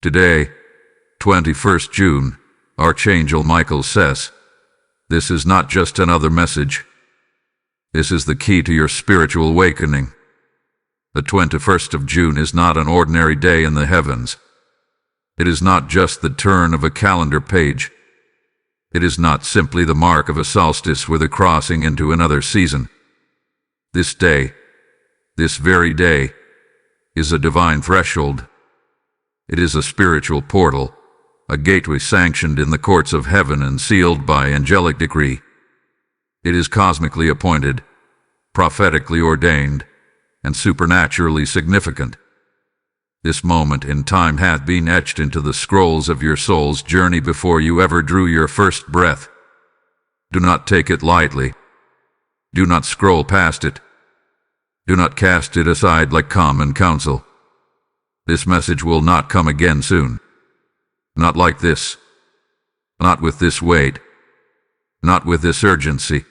Today, 21st June, Archangel Michael says, this is not just another message. This is the key to your spiritual awakening. The 21st of June is not an ordinary day in the heavens. It is not just the turn of a calendar page. It is not simply the mark of a solstice with a crossing into another season. This day, this very day, is a divine threshold. It is a spiritual portal, a gateway sanctioned in the courts of heaven and sealed by angelic decree. It is cosmically appointed, prophetically ordained, and supernaturally significant. This moment in time hath been etched into the scrolls of your soul's journey before you ever drew your first breath. Do not take it lightly. Do not scroll past it. Do not cast it aside like common counsel. This message will not come again soon. Not like this. Not with this weight. Not with this urgency.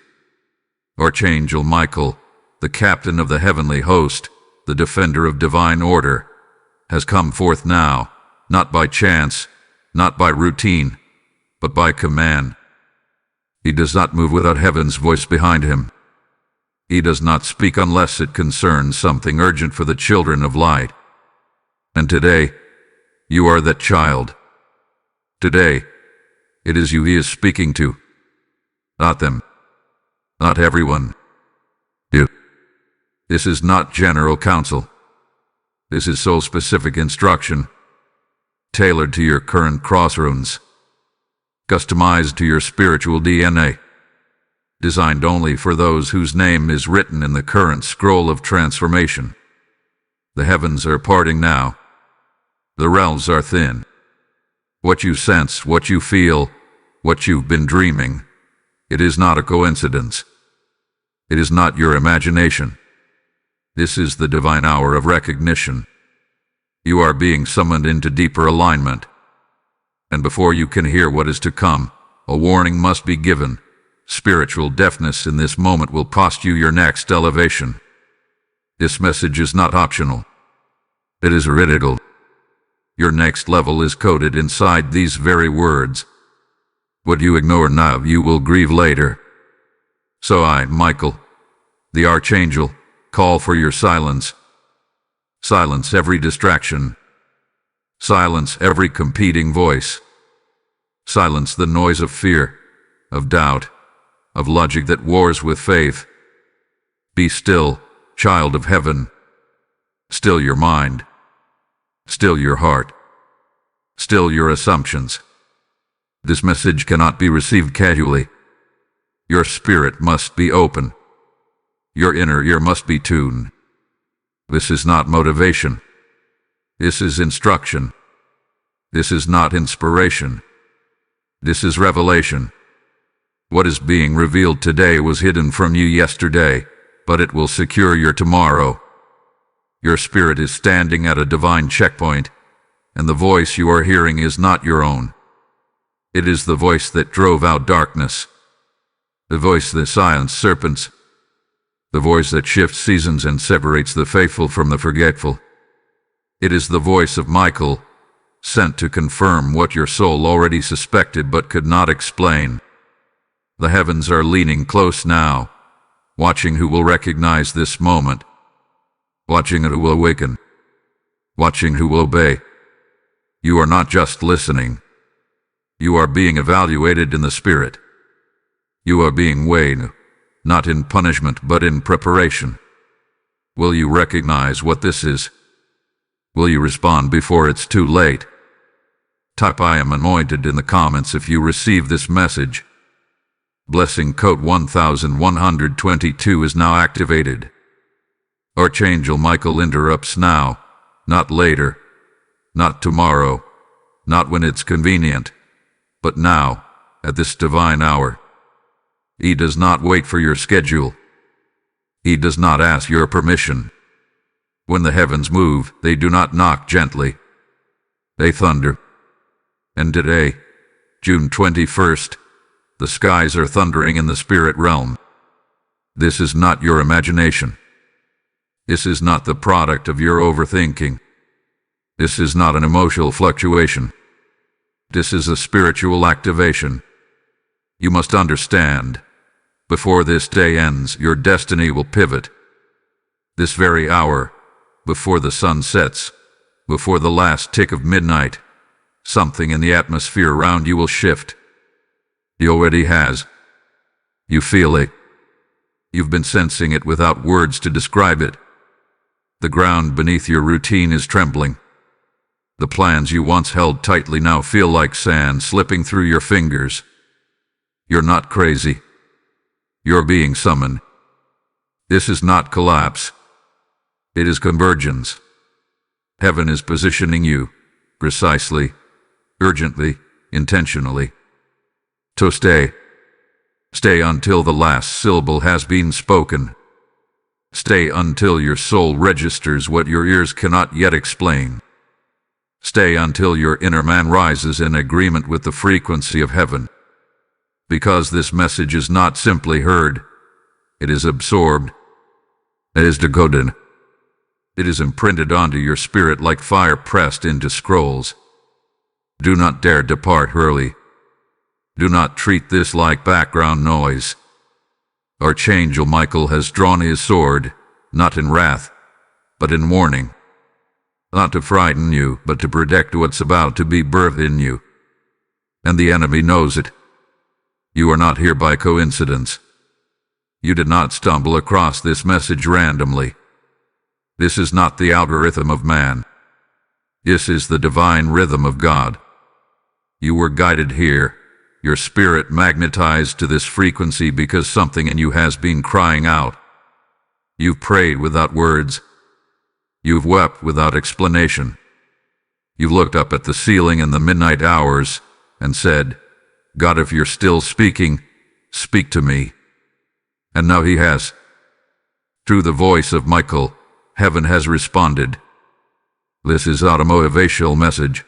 Archangel Michael, the captain of the heavenly host, the defender of divine order, has come forth now, not by chance, not by routine, but by command. He does not move without heaven's voice behind him. He does not speak unless it concerns something urgent for the children of light. And today, you are that child. Today, it is you he is speaking to. Not them. Not everyone. You. This is not general counsel. This is soul-specific instruction, tailored to your current crossroads, customized to your spiritual DNA, designed only for those whose name is written in the current scroll of transformation. The heavens are parting now. The realms are thin. What you sense, what you feel, what you've been dreaming, it is not a coincidence. It is not your imagination. This is the divine hour of recognition. You are being summoned into deeper alignment. And before you can hear what is to come, a warning must be given. Spiritual deafness in this moment will cost you your next elevation. This message is not optional. It is critical. Your next level is coded inside these very words. What you ignore now, you will grieve later. So I, Michael, the Archangel, call for your silence. Silence every distraction. Silence every competing voice. Silence the noise of fear, of doubt, of logic that wars with faith. Be still, child of heaven. Still your mind. Still your heart. Still your assumptions. This message cannot be received casually. Your spirit must be open. Your inner ear must be tuned. This is not motivation. This is instruction. This is not inspiration. This is revelation. What is being revealed today was hidden from you yesterday, but it will secure your tomorrow. Your spirit is standing at a divine checkpoint, and the voice you are hearing is not your own. It is the voice that drove out darkness, the voice that silenced serpents, the voice that shifts seasons and separates the faithful from the forgetful. It is the voice of Michael, sent to confirm what your soul already suspected but could not explain. The heavens are leaning close now, watching who will recognize this moment, watching who will awaken, watching who will obey. You are not just listening. You are being evaluated in the spirit. You are being weighed, not in punishment but in preparation. Will you recognize what this is? Will you respond before it's too late? Type I am anointed in the comments if you receive this message. Blessing code 1122 is now activated. Archangel Michael interrupts now, not later, not tomorrow, not when it's convenient, but now, at this divine hour. He does not wait for your schedule. He does not ask your permission. When the heavens move, they do not knock gently. They thunder. And today, June 21st, the skies are thundering in the spirit realm. This is not your imagination. This is not the product of your overthinking. This is not an emotional fluctuation. This is a spiritual activation. You must understand, before this day ends, your destiny will pivot. This very hour, before the sun sets, before the last tick of midnight, something in the atmosphere around you will shift. It already has. You feel it. You've been sensing it without words to describe it. The ground beneath your routine is trembling. The plans you once held tightly now feel like sand slipping through your fingers. You're not crazy. You're being summoned. This is not collapse. It is convergence. Heaven is positioning you, precisely, urgently, intentionally, to stay. Stay until the last syllable has been spoken. Stay until your soul registers what your ears cannot yet explain. Stay until your inner man rises in agreement with the frequency of heaven. Because this message is not simply heard, it is absorbed, it is decoded. It is imprinted onto your spirit like fire pressed into scrolls. Do not dare depart early. Do not treat this like background noise. Archangel Michael has drawn his sword, not in wrath, but in warning. Not to frighten you, but to protect what's about to be birthed in you. And the enemy knows it. You are not here by coincidence. You did not stumble across this message randomly. This is not the algorithm of man. This is the divine rhythm of God. You were guided here, your spirit magnetized to this frequency because something in you has been crying out. You've prayed without words. You've wept without explanation. You've looked up at the ceiling in the midnight hours and said, God, if you're still speaking, speak to me. And now he has. Through the voice of Michael, heaven has responded. This is not a motivational message.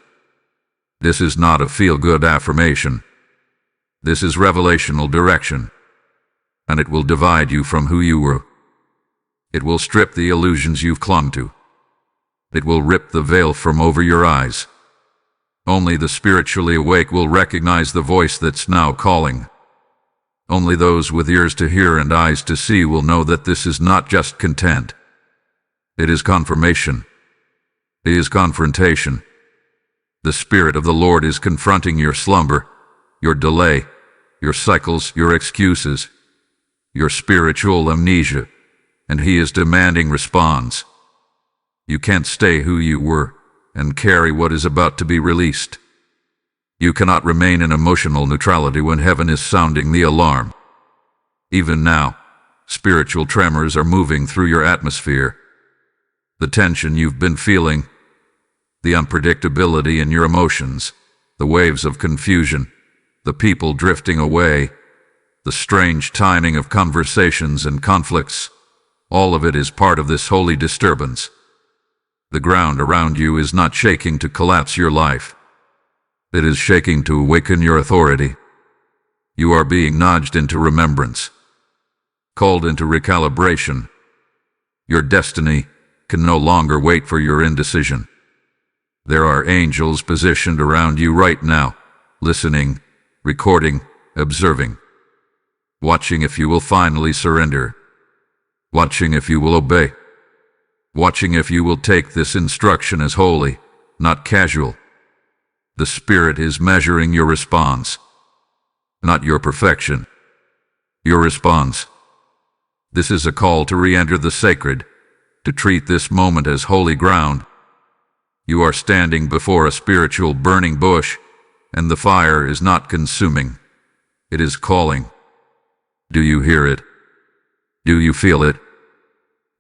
This is not a feel-good affirmation. This is revelational direction. And it will divide you from who you were. It will strip the illusions you've clung to. It will rip the veil from over your eyes. Only the spiritually awake will recognize the voice that's now calling. Only those with ears to hear and eyes to see will know that this is not just content. It is confirmation. It is confrontation. The Spirit of the Lord is confronting your slumber, your delay, your cycles, your excuses, your spiritual amnesia, and He is demanding response. You can't stay who you were and carry what is about to be released. You cannot remain in emotional neutrality when heaven is sounding the alarm. Even now, spiritual tremors are moving through your atmosphere. The tension you've been feeling, the unpredictability in your emotions, the waves of confusion, the people drifting away, the strange timing of conversations and conflicts, all of it is part of this holy disturbance. The ground around you is not shaking to collapse your life. It is shaking to awaken your authority. You are being nudged into remembrance, called into recalibration. Your destiny can no longer wait for your indecision. There are angels positioned around you right now, listening, recording, observing, watching if you will finally surrender, watching if you will obey, watching if you will take this instruction as holy, not casual. The Spirit is measuring your response, not your perfection, your response. This is a call to re-enter the sacred, to treat this moment as holy ground. You are standing before a spiritual burning bush, and the fire is not consuming. It is calling. Do you hear it? Do you feel it?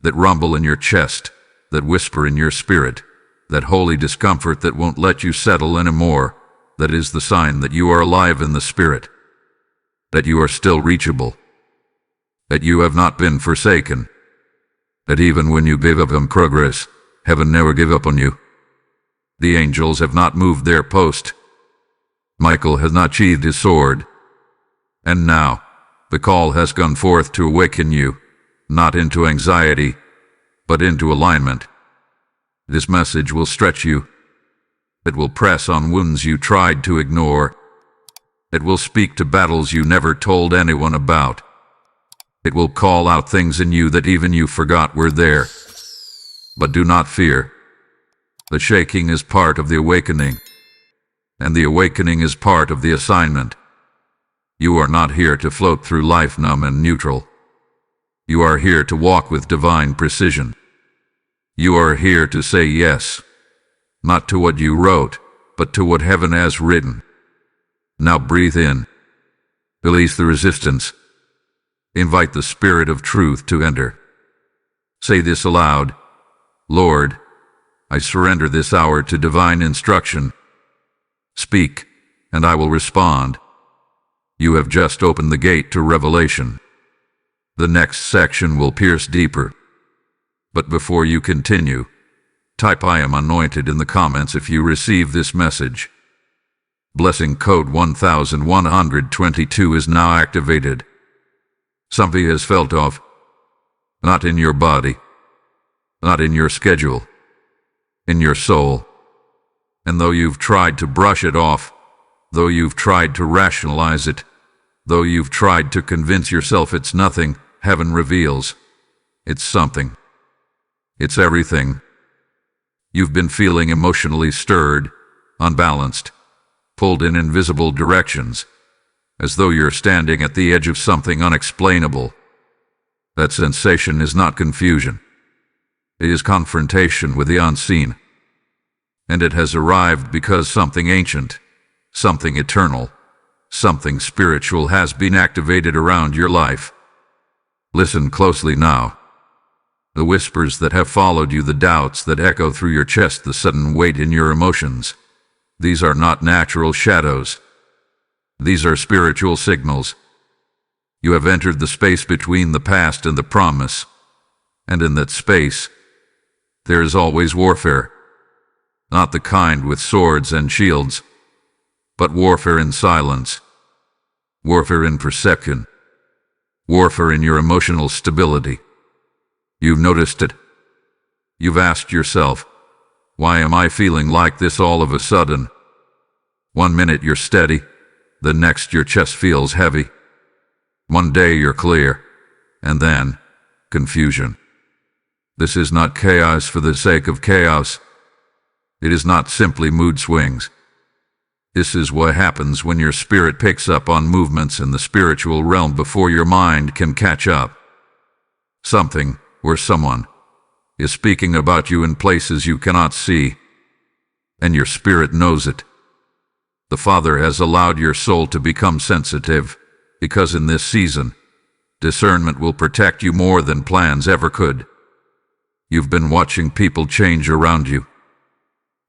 That rumble in your chest, that whisper in your spirit, that holy discomfort that won't let you settle anymore, that is the sign that you are alive in the Spirit, that you are still reachable, that you have not been forsaken, that even when you gave up on progress, heaven never gave up on you. The angels have not moved their post. Michael has not sheathed his sword. And now, the call has gone forth to awaken you, not into anxiety, but into alignment. This message will stretch you, It will press on wounds you tried to ignore. It will speak to battles you never told anyone about. It will call out things in you that even you forgot were there. But do not fear. The shaking is part of the awakening, and the awakening is part of the assignment. You are not here to float through life numb and neutral. You are here to walk with divine precision. You are here to say yes, not to what you wrote, but to what heaven has written. Now breathe in. Release the resistance. Invite the Spirit of truth to enter. Say this aloud: Lord, I surrender this hour to divine instruction. Speak, and I will respond. You have just opened the gate to revelation. The next section will pierce deeper. But before you continue, type "I am anointed" in the comments if you receive this message. Blessing code 1122 is now activated. Something has felt off. Not in your body, not in your schedule, in your soul. And though you've tried to brush it off, though you've tried to rationalize it, though you've tried to convince yourself it's nothing, heaven reveals it's something. It's everything. You've been feeling emotionally stirred, unbalanced, pulled in invisible directions, as though you're standing at the edge of something unexplainable. That sensation is not confusion. It is confrontation with the unseen. And it has arrived because something ancient, something eternal, something spiritual has been activated around your life. Listen closely now. The whispers that have followed you, the doubts that echo through your chest, the sudden weight in your emotions. These are not natural shadows. These are spiritual signals. You have entered the space between the past and the promise. And in that space, there is always warfare. Not the kind with swords and shields, but warfare in silence. Warfare in perception. Warfare in your emotional stability. You've noticed it. You've asked yourself, why am I feeling like this all of a sudden? One minute you're steady, the next your chest feels heavy. One day you're clear, and then confusion. This is not chaos for the sake of chaos. It is not simply mood swings. This is what happens when your spirit picks up on movements in the spiritual realm before your mind can catch up. Something, or someone, is speaking about you in places you cannot see, and your spirit knows it. The Father has allowed your soul to become sensitive, because in this season, discernment will protect you more than plans ever could. You've been watching people change around you.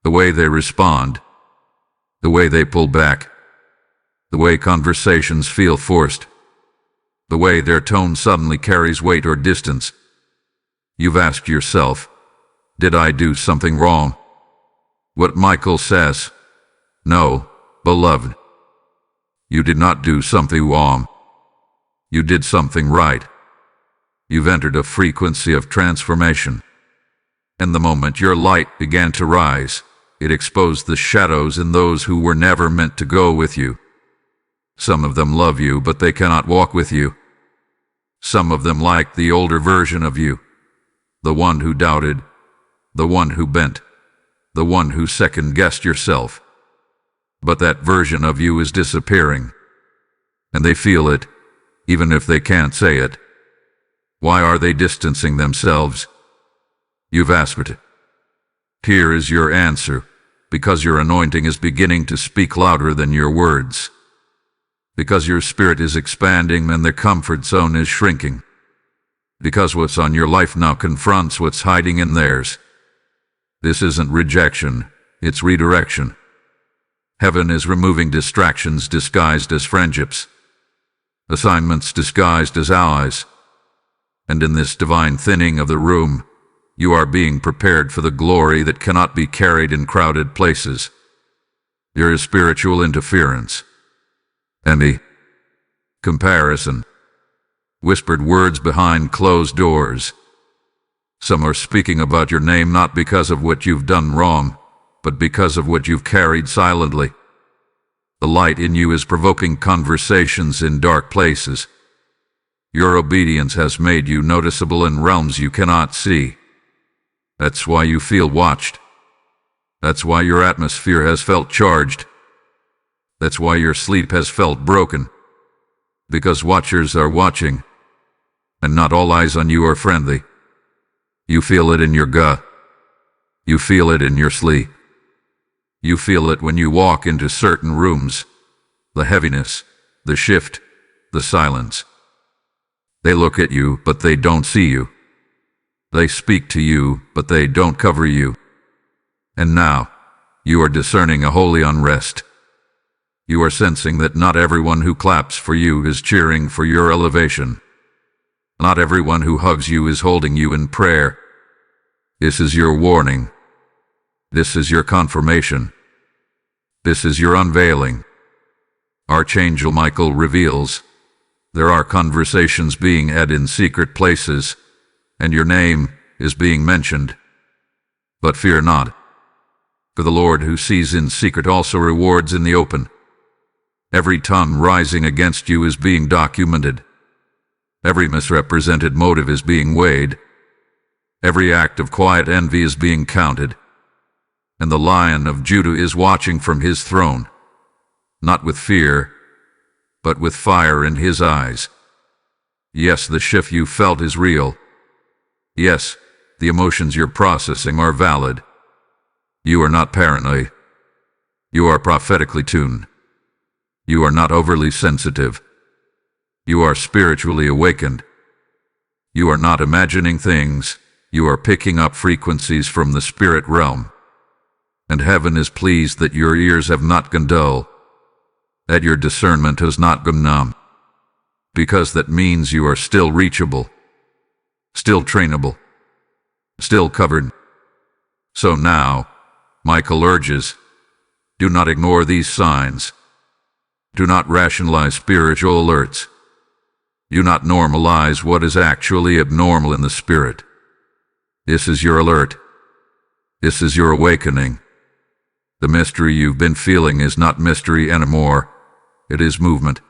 The way they respond, the way they pull back, the way conversations feel forced, the way their tone suddenly carries weight or distance. You've asked yourself, did I do something wrong? What Michael says, no, beloved. You did not do something wrong. You did something right. You've entered a frequency of transformation. And the moment your light began to rise, it exposed the shadows in those who were never meant to go with you. Some of them love you, but they cannot walk with you. Some of them like the older version of you. The one who doubted, the one who bent, the one who second-guessed yourself. But that version of you is disappearing. And they feel it, even if they can't say it. Why are they distancing themselves? You've asked it. Here is your answer, because your anointing is beginning to speak louder than your words. Because your spirit is expanding and the comfort zone is shrinking. Because what's on your life now confronts what's hiding in theirs. This isn't rejection, it's redirection. Heaven is removing distractions disguised as friendships, assignments disguised as allies. And in this divine thinning of the room, you are being prepared for the glory that cannot be carried in crowded places. There is spiritual interference, envy, comparison, whispered words behind closed doors. Some are speaking about your name not because of what you've done wrong, but because of what you've carried silently. The light in you is provoking conversations in dark places. Your obedience has made you noticeable in realms you cannot see. That's why you feel watched. That's why your atmosphere has felt charged. That's why your sleep has felt broken. Because watchers are watching, and not all eyes on you are friendly. You feel it in your gut. You feel it in your sleep. You feel it when you walk into certain rooms. The heaviness, the shift, the silence. They look at you, but they don't see you. They speak to you, but they don't cover you. And now, you are discerning a holy unrest. You are sensing that not everyone who claps for you is cheering for your elevation. Not everyone who hugs you is holding you in prayer. This is your warning. This is your confirmation. This is your unveiling. Archangel Michael reveals, there are conversations being had in secret places, and your name is being mentioned. But fear not, for the Lord who sees in secret also rewards in the open. Every tongue rising against you is being documented. Every misrepresented motive is being weighed. Every act of quiet envy is being counted. And the Lion of Judah is watching from his throne, not with fear, but with fire in his eyes. Yes, the shift you felt is real. Yes, the emotions you're processing are valid. You are not paranoid. You are prophetically tuned. You are not overly sensitive. You are spiritually awakened. You are not imagining things. You are picking up frequencies from the spirit realm. And heaven is pleased that your ears have not gone dull, that your discernment has not gone numb, because that means you are still reachable, still trainable, still covered. So now, Michael urges, do not ignore these signs. Do not rationalize spiritual alerts. Do not normalize what is actually abnormal in the spirit. This is your alert. This is your awakening. The mystery you've been feeling is not mystery anymore. It is movement.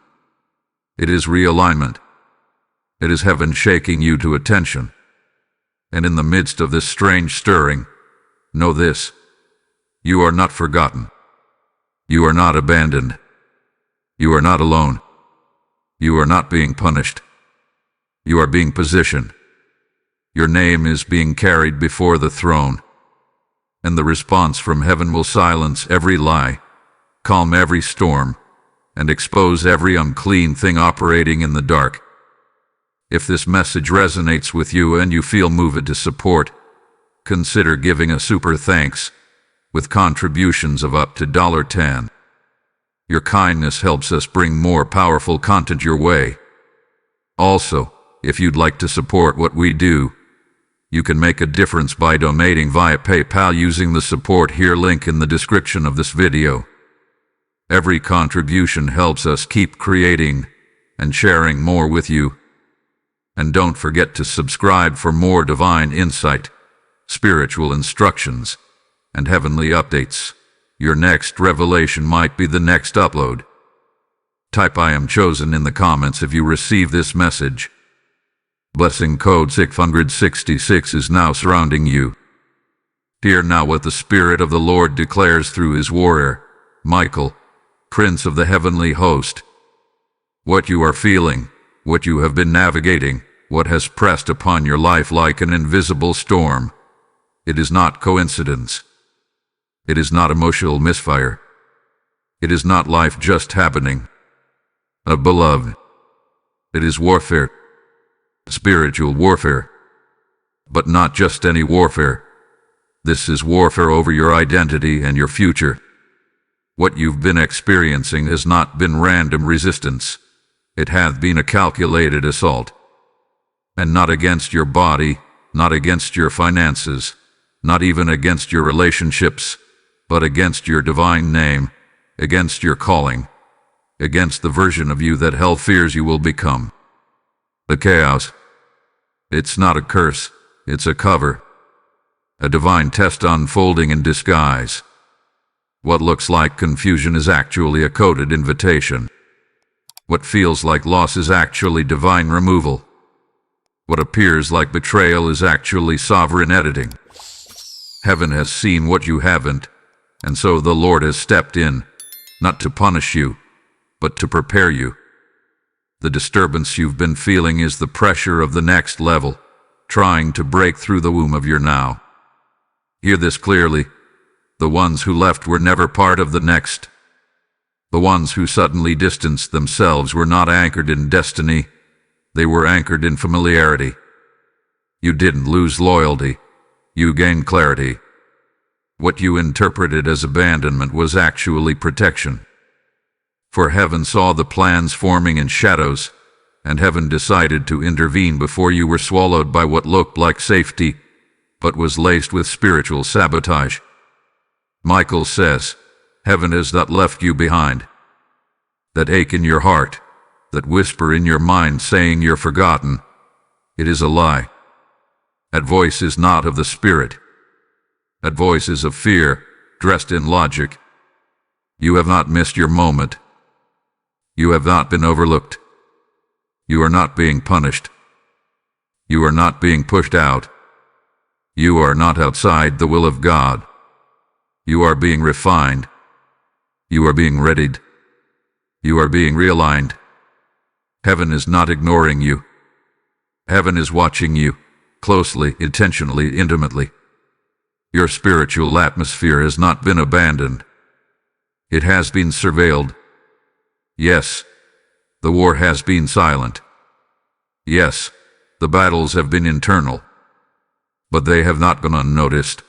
It is realignment. It is heaven shaking you to attention. And in the midst of this strange stirring, know this: you are not forgotten. You are not abandoned. You are not alone. You are not being punished. You are being positioned. Your name is being carried before the throne. And the response from heaven will silence every lie, calm every storm, and expose every unclean thing operating in the dark. If this message resonates with you and you feel moved to support, consider giving a super thanks with contributions of up to $10. Your kindness helps us bring more powerful content your way. Also, if you'd like to support what we do, you can make a difference by donating via PayPal using the support here link in the description of this video. Every contribution helps us keep creating and sharing more with you. And don't forget to subscribe for more divine insight, spiritual instructions, and heavenly updates. Your next revelation might be the next upload. Type "I am chosen" in the comments if you receive this message. Blessing code 666 is now surrounding you. Hear now what the Spirit of the Lord declares through his warrior, Michael, Prince of the heavenly host. What you are feeling, what you have been navigating, what has pressed upon your life like an invisible storm, it is not coincidence. It is not emotional misfire. It is not life just happening. Beloved, it is warfare. Spiritual warfare. But not just any warfare. This is warfare over your identity and your future. What you've been experiencing has not been random resistance. It hath been a calculated assault. And not against your body, not against your finances, not even against your relationships, but against your divine name, against your calling, against the version of you that hell fears you will become. The chaos. It's not a curse, it's a cover. A divine test unfolding in disguise. What looks like confusion is actually a coded invitation. What feels like loss is actually divine removal. What appears like betrayal is actually sovereign editing. Heaven has seen what you haven't, and so the Lord has stepped in, not to punish you, but to prepare you. The disturbance you've been feeling is the pressure of the next level, trying to break through the womb of your now. Hear this clearly. The ones who left were never part of the next. The ones who suddenly distanced themselves were not anchored in destiny. They were anchored in familiarity. You didn't lose loyalty. You gained clarity. What you interpreted as abandonment was actually protection. For heaven saw the plans forming in shadows, and heaven decided to intervene before you were swallowed by what looked like safety, but was laced with spiritual sabotage. Michael says, heaven has not left you behind. That ache in your heart, that whisper in your mind saying you're forgotten, it is a lie. That voice is not of the Spirit. That voice is of fear, dressed in logic. You have not missed your moment. You have not been overlooked. You are not being punished. You are not being pushed out. You are not outside the will of God. You are being refined. You are being readied. You are being realigned. Heaven is not ignoring you. Heaven is watching you, closely, intentionally, intimately. Your spiritual atmosphere has not been abandoned. It has been surveilled. Yes, the war has been silent. Yes, the battles have been internal. But they have not gone unnoticed.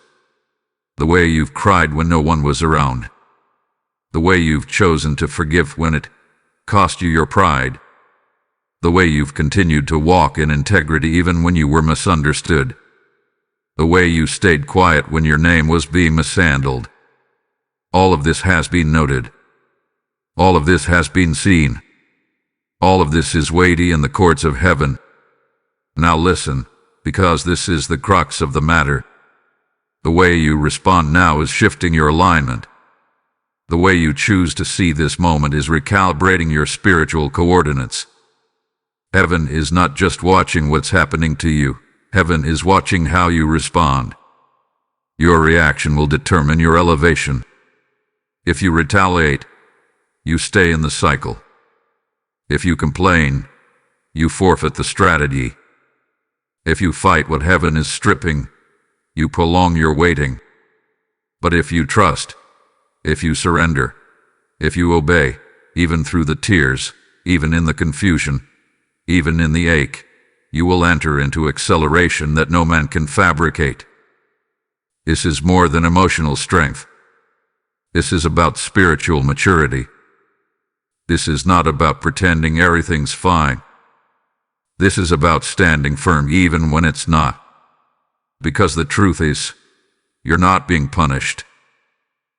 The way you've cried when no one was around. The way you've chosen to forgive when it cost you your pride. The way you've continued to walk in integrity even when you were misunderstood. The way you stayed quiet when your name was being mishandled. All of this has been noted. All of this has been seen. All of this is weighty in the courts of heaven. Now listen, because this is the crux of the matter. The way you respond now is shifting your alignment. The way you choose to see this moment is recalibrating your spiritual coordinates. Heaven is not just watching what's happening to you. Heaven is watching how you respond. Your reaction will determine your elevation. If you retaliate, you stay in the cycle. If you complain, you forfeit the strategy. If you fight what heaven is stripping, you prolong your waiting. But if you trust, if you surrender, if you obey, even through the tears, even in the confusion, even in the ache, you will enter into acceleration that no man can fabricate. This is more than emotional strength. This is about spiritual maturity. This is not about pretending everything's fine. This is about standing firm even when it's not. Because the truth is, you're not being punished.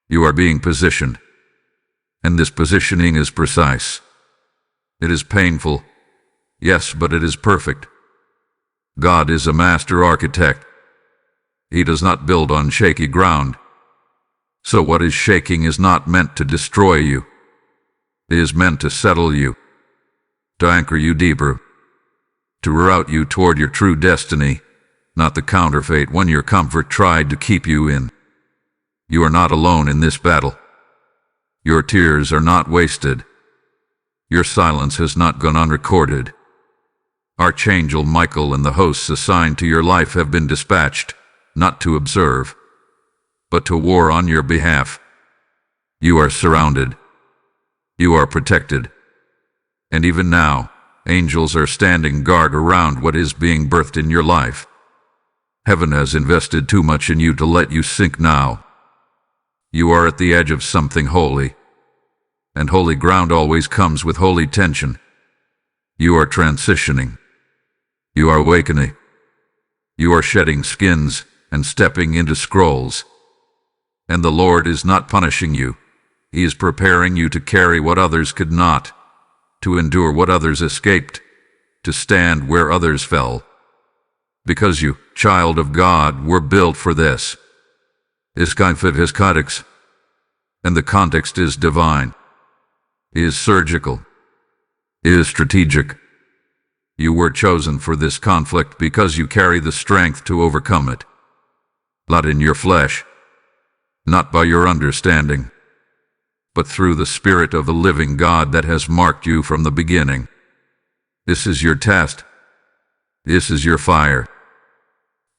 You are being positioned. And this positioning is precise. It is painful, yes, but it is perfect. God is a master architect. He does not build on shaky ground. So what is shaking is not meant to destroy you. It is meant to settle you, to anchor you deeper, to route you toward your true destiny, not the counterfeit one your comfort tried to keep you in. You are not alone in this battle. Your tears are not wasted. Your silence has not gone unrecorded. Archangel Michael and the hosts assigned to your life have been dispatched, not to observe, but to war on your behalf. You are surrounded. You are protected. And even now, angels are standing guard around what is being birthed in your life. Heaven has invested too much in you to let you sink now. You are at the edge of something holy. And holy ground always comes with holy tension. You are transitioning. You are awakening. You are shedding skins and stepping into scrolls. And the Lord is not punishing you. He is preparing you to carry what others could not, to endure what others escaped, to stand where others fell. Because you, child of God, were built for this. Iskynfit Hiskotics. And the context is divine, is surgical, is strategic. You were chosen for this conflict because you carry the strength to overcome it. Not in your flesh, not by your understanding, but through the Spirit of the living God that has marked you from the beginning. This is your test. This is your fire.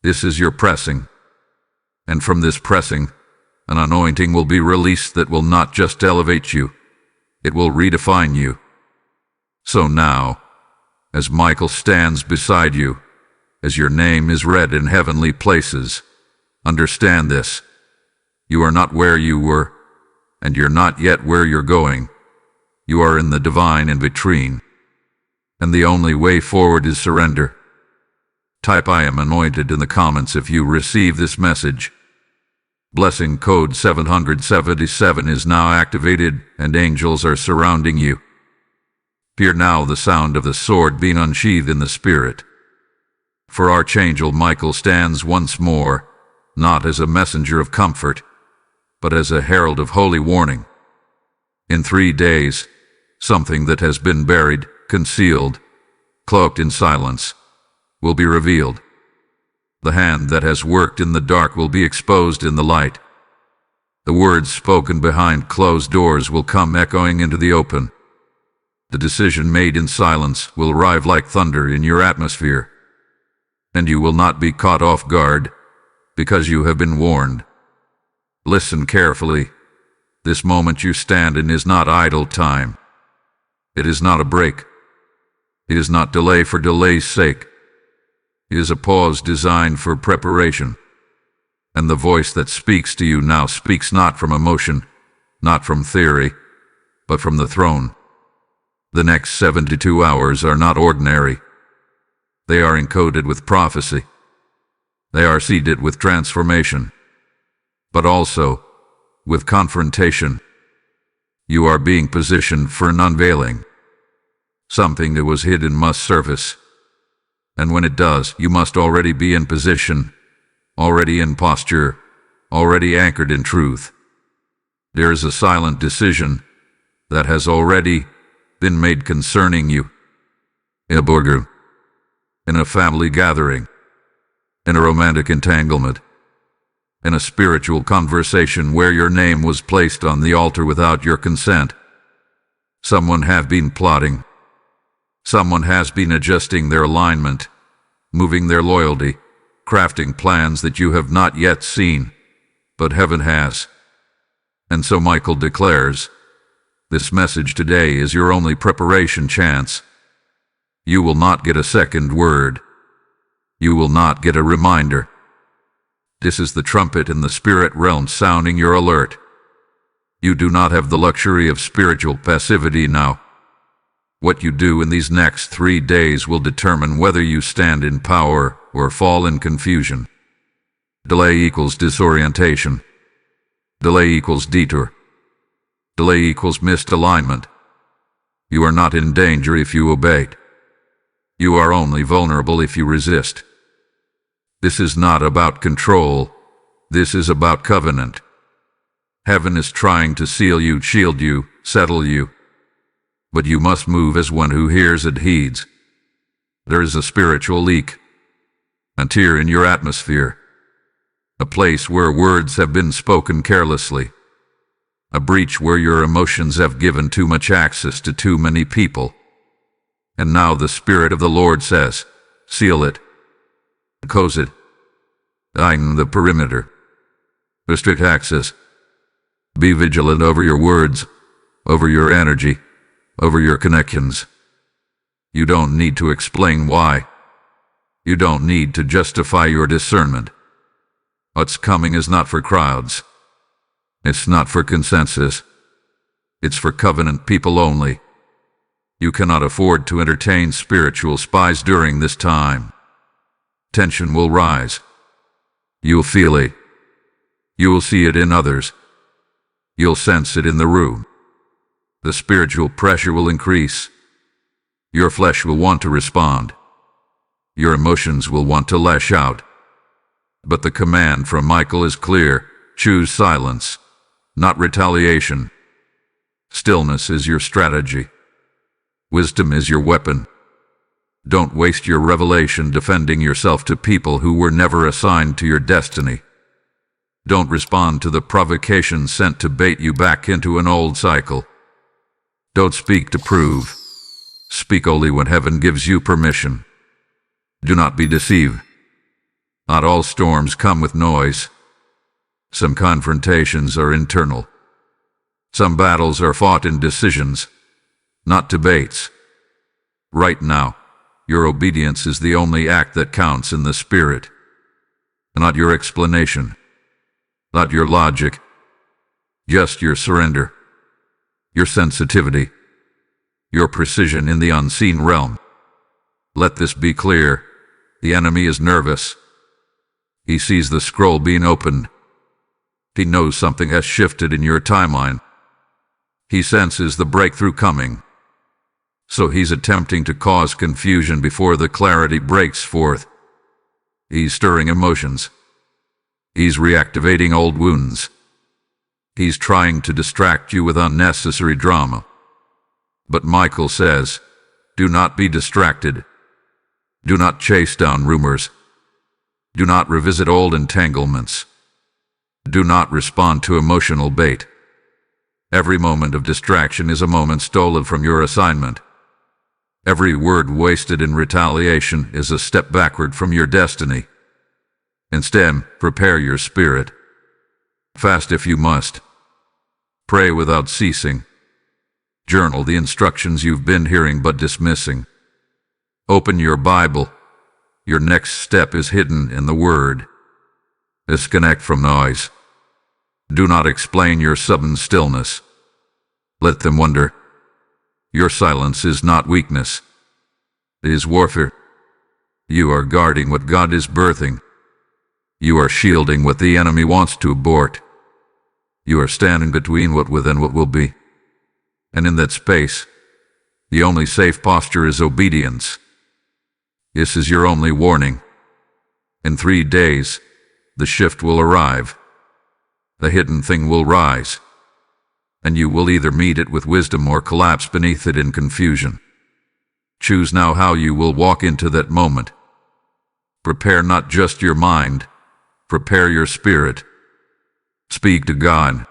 This is your pressing. And from this pressing, an anointing will be released that will not just elevate you, it will redefine you. So now, as Michael stands beside you, as your name is read in heavenly places, understand this. You are not where you were, and you're not yet where you're going. You are in the divine in between. And the only way forward is surrender. Type "I am anointed" in the comments if you receive this message. Blessing code 777 is now activated, and angels are surrounding you. Hear now the sound of the sword being unsheathed in the Spirit. For Archangel Michael stands once more, not as a messenger of comfort, but as a herald of holy warning. In 3 days, something that has been buried, concealed, cloaked in silence, will be revealed. The hand that has worked in the dark will be exposed in the light. The words spoken behind closed doors will come echoing into the open. The decision made in silence will arrive like thunder in your atmosphere. And you will not be caught off guard, because you have been warned. Listen carefully. This moment you stand in is not idle time. It is not a break. It is not delay for delay's sake. It is a pause designed for preparation. And the voice that speaks to you now speaks not from emotion, not from theory, but from the throne. The next 72 hours are not ordinary. They are encoded with prophecy. They are seeded with transformation, but also with confrontation. You are being positioned for an unveiling. Something that was hidden must surface. And when it does, you must already be in position, already in posture, already anchored in truth. There is a silent decision that has already been made concerning you. In a boardroom, in a family gathering, in a romantic entanglement, in a spiritual conversation where your name was placed on the altar without your consent. Someone have been plotting. Someone has been adjusting their alignment, moving their loyalty, crafting plans that you have not yet seen, but heaven has. And so Michael declares, this message today is your only preparation chance. You will not get a second word. You will not get a reminder. This is the trumpet in the spirit realm sounding your alert. You do not have the luxury of spiritual passivity now. What you do in these next 3 days will determine whether you stand in power or fall in confusion. Delay equals disorientation. Delay equals detour. Delay equals missed alignment. You are not in danger if you obey. You are only vulnerable if you resist. This is not about control. This is about covenant. Heaven is trying to seal you, shield you, settle you. But you must move as one who hears and heeds. There is a spiritual leak, a tear in your atmosphere, a place where words have been spoken carelessly, a breach where your emotions have given too much access to too many people. And now the Spirit of the Lord says, seal it, close it, line the perimeter, restrict access. Be vigilant over your words, over your energy, over your connections. You don't need to explain why. You don't need to justify your discernment. What's coming is not for crowds. It's not for consensus. It's for covenant people only. You cannot afford to entertain spiritual spies during this time. Tension will rise. You'll feel it. You will see it in others. You'll sense it in the room. The spiritual pressure will increase. Your flesh will want to respond. Your emotions will want to lash out. But the command from Michael is clear: choose silence. not retaliation. Stillness is your strategy. Wisdom is your weapon. Don't waste your revelation defending yourself to people who were never assigned to your destiny. Don't respond to the provocation sent to bait you back into an old cycle. Don't speak to prove. Speak only when heaven gives you permission. Do not be deceived. Not all storms come with noise. Some confrontations are internal. Some battles are fought in decisions, not debates. Right now, your obedience is the only act that counts in the spirit. Not your explanation, not your logic, just your surrender, your sensitivity, your precision in the unseen realm. Let this be clear. The enemy is nervous. He sees the scroll being opened. He knows something has shifted in your timeline. He senses the breakthrough coming. So he's attempting to cause confusion before the clarity breaks forth. He's stirring emotions. He's reactivating old wounds. He's trying to distract you with unnecessary drama. But Michael says, do not be distracted. Do not chase down rumors. Do not revisit old entanglements. Do not respond to emotional bait. Every moment of distraction is a moment stolen from your assignment. Every word wasted in retaliation is a step backward from your destiny. Instead, prepare your spirit. Fast if you must. Pray without ceasing. Journal the instructions you've been hearing but dismissing. Open your Bible. Your next step is hidden in the Word. Disconnect from noise. Do not explain your sudden stillness. Let them wonder. Your silence is not weakness. It is warfare. You are guarding what God is birthing. You are shielding what the enemy wants to abort. You are standing between what was and what will be. And in that space, the only safe posture is obedience. This is your only warning. In 3 days, the shift will arrive. The hidden thing will rise. And you will either meet it with wisdom or collapse beneath it in confusion. Choose now how you will walk into that moment. Prepare not just your mind, prepare your spirit. Speak to God.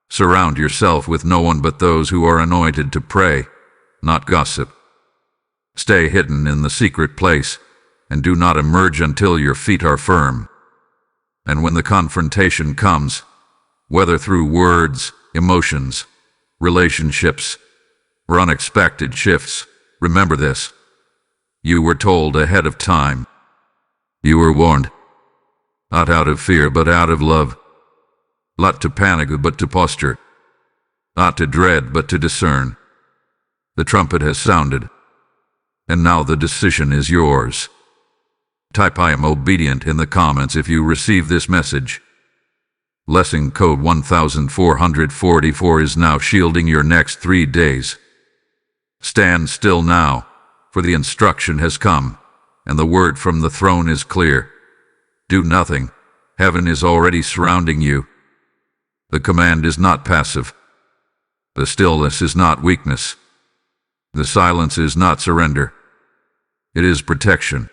Surround yourself with no one but those who are anointed to pray, not gossip. Stay hidden in the secret place, and do not emerge until your feet are firm. And when the confrontation comes, whether through words, emotions, relationships, or unexpected shifts, remember this. You were told ahead of time. You were warned. Not out of fear, but out of love. Not to panic, but to posture. Not to dread, but to discern. The trumpet has sounded. And now the decision is yours. Type I am obedient in the comments if you receive this message. Lesson code 1444 is now shielding your next 3 days. Stand still now, for the instruction has come, and the word from the throne is clear. Do nothing. Heaven is already surrounding you. The command is not passive. The stillness is not weakness. The silence is not surrender. It is protection.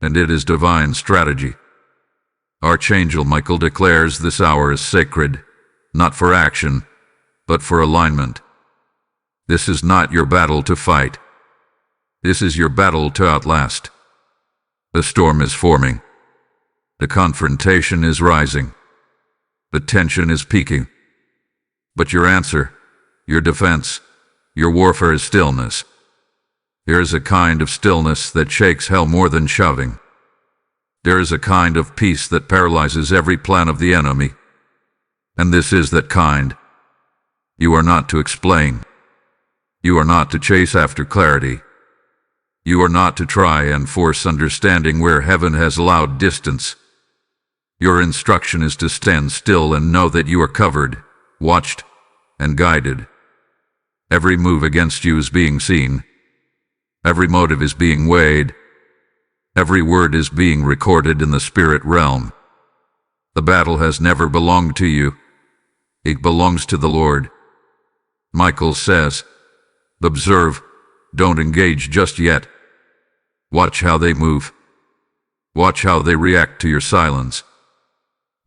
And it is divine strategy. Archangel Michael declares this hour is sacred, not for action, but for alignment. This is not your battle to fight. This is your battle to outlast. The storm is forming. The confrontation is rising. The tension is peaking. But your answer, your defense, your warfare is stillness. There is a kind of stillness that shakes hell more than shoving. There is a kind of peace that paralyzes every plan of the enemy. And this is that kind. You are not to explain. You are not to chase after clarity. You are not to try and force understanding where heaven has allowed distance. Your instruction is to stand still and know that you are covered, watched, and guided. Every move against you is being seen. Every motive is being weighed. Every word is being recorded in the spirit realm. The battle has never belonged to you. It belongs to the Lord. Michael says, observe, don't engage just yet. Watch how they move. Watch how they react to your silence.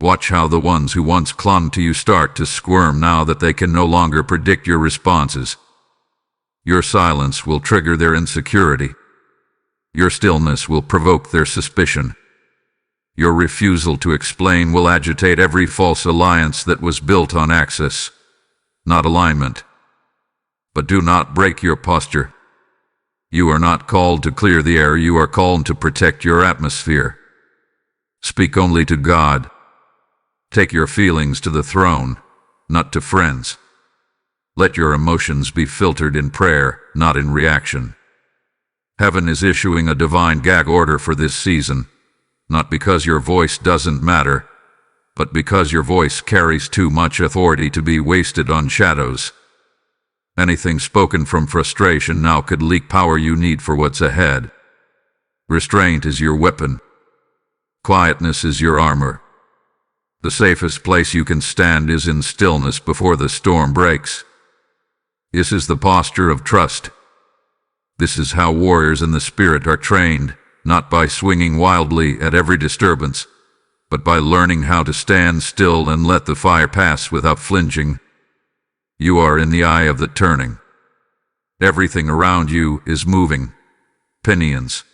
Watch how the ones who once clung to you start to squirm now that they can no longer predict your responses. Your silence will trigger their insecurity. Your stillness will provoke their suspicion. Your refusal to explain will agitate every false alliance that was built on access, not alignment. But do not break your posture. You are not called to clear the air, you are called to protect your atmosphere. Speak only to God. Take your feelings to the throne, not to friends. Let your emotions be filtered in prayer, not in reaction. Heaven is issuing a divine gag order for this season, not because your voice doesn't matter, but because your voice carries too much authority to be wasted on shadows. Anything spoken from frustration now could leak power you need for what's ahead. Restraint is your weapon. Quietness is your armor. The safest place you can stand is in stillness before the storm breaks. This is the posture of trust. This is how warriors in the spirit are trained, not by swinging wildly at every disturbance, but by learning how to stand still and let the fire pass without flinching. You are in the eye of the turning. Everything around you is moving. Pinions,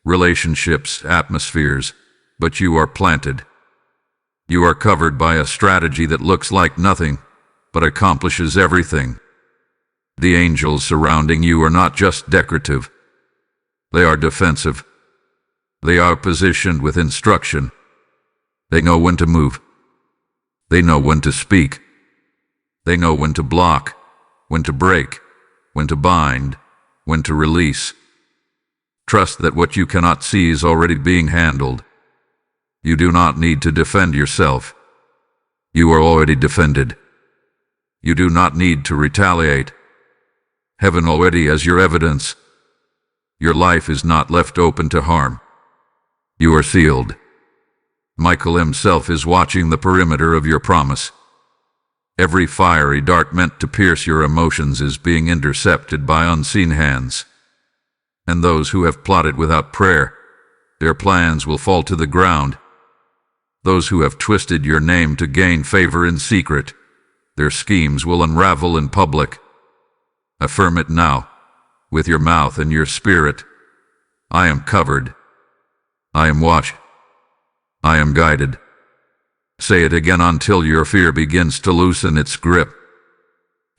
relationships, atmospheres, but you are planted. You are covered by a strategy that looks like nothing, but accomplishes everything. The angels surrounding you are not just decorative. They are defensive. They are positioned with instruction. They know when to move. They know when to speak. They know when to block, when to break, when to bind, when to release. Trust that what you cannot see is already being handled. You do not need to defend yourself. You are already defended. You do not need to retaliate. Heaven already has your evidence. Your life is not left open to harm. You are sealed. Michael himself is watching the perimeter of your promise. Every fiery dart meant to pierce your emotions is being intercepted by unseen hands. And those who have plotted without prayer, their plans will fall to the ground. Those who have twisted your name to gain favor in secret, their schemes will unravel in public. Affirm it now, with your mouth and your spirit. I am covered. I am watched. I am guided. Say it again until your fear begins to loosen its grip.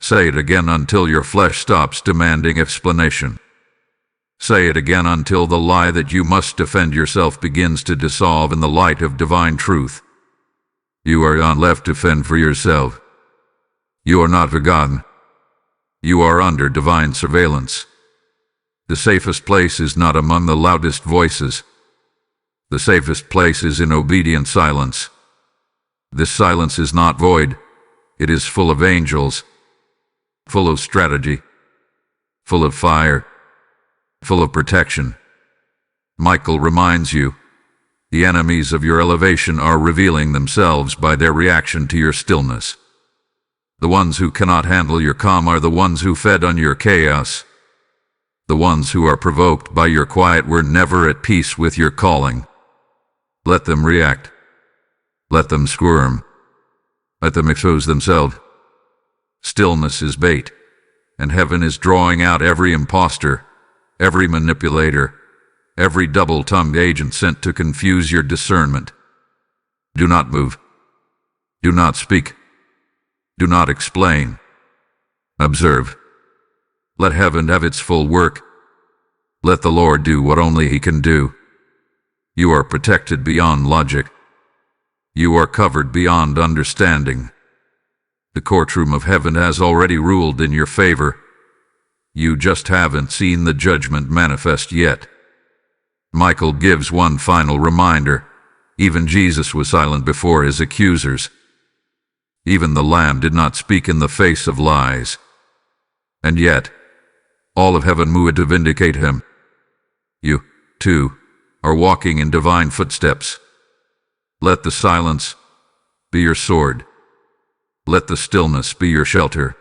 Say it again until your flesh stops demanding explanation. Say it again until the lie that you must defend yourself begins to dissolve in the light of divine truth. You are not left to fend for yourself. You are not forgotten. You are under divine surveillance. The safest place is not among the loudest voices. The safest place is in obedient silence. This silence is not void. It is full of angels, full of strategy, full of fire, full of protection. Michael reminds you, the enemies of your elevation are revealing themselves by their reaction to your stillness. The ones who cannot handle your calm are the ones who fed on your chaos. The ones who are provoked by your quiet were never at peace with your calling. Let them react. Let them squirm. Let them expose themselves. Stillness is bait, and heaven is drawing out every impostor, every manipulator, every double-tongued agent sent to confuse your discernment. Do not move. Do not speak. Do not explain. Observe. Let heaven have its full work. Let the Lord do what only He can do. You are protected beyond logic. You are covered beyond understanding. The courtroom of heaven has already ruled in your favor. You just haven't seen the judgment manifest yet. Michael gives one final reminder. Even Jesus was silent before his accusers. Even the Lamb did not speak in the face of lies. And yet, all of heaven moved to vindicate him. You, too, are walking in divine footsteps. Let the silence be your sword. Let the stillness be your shelter.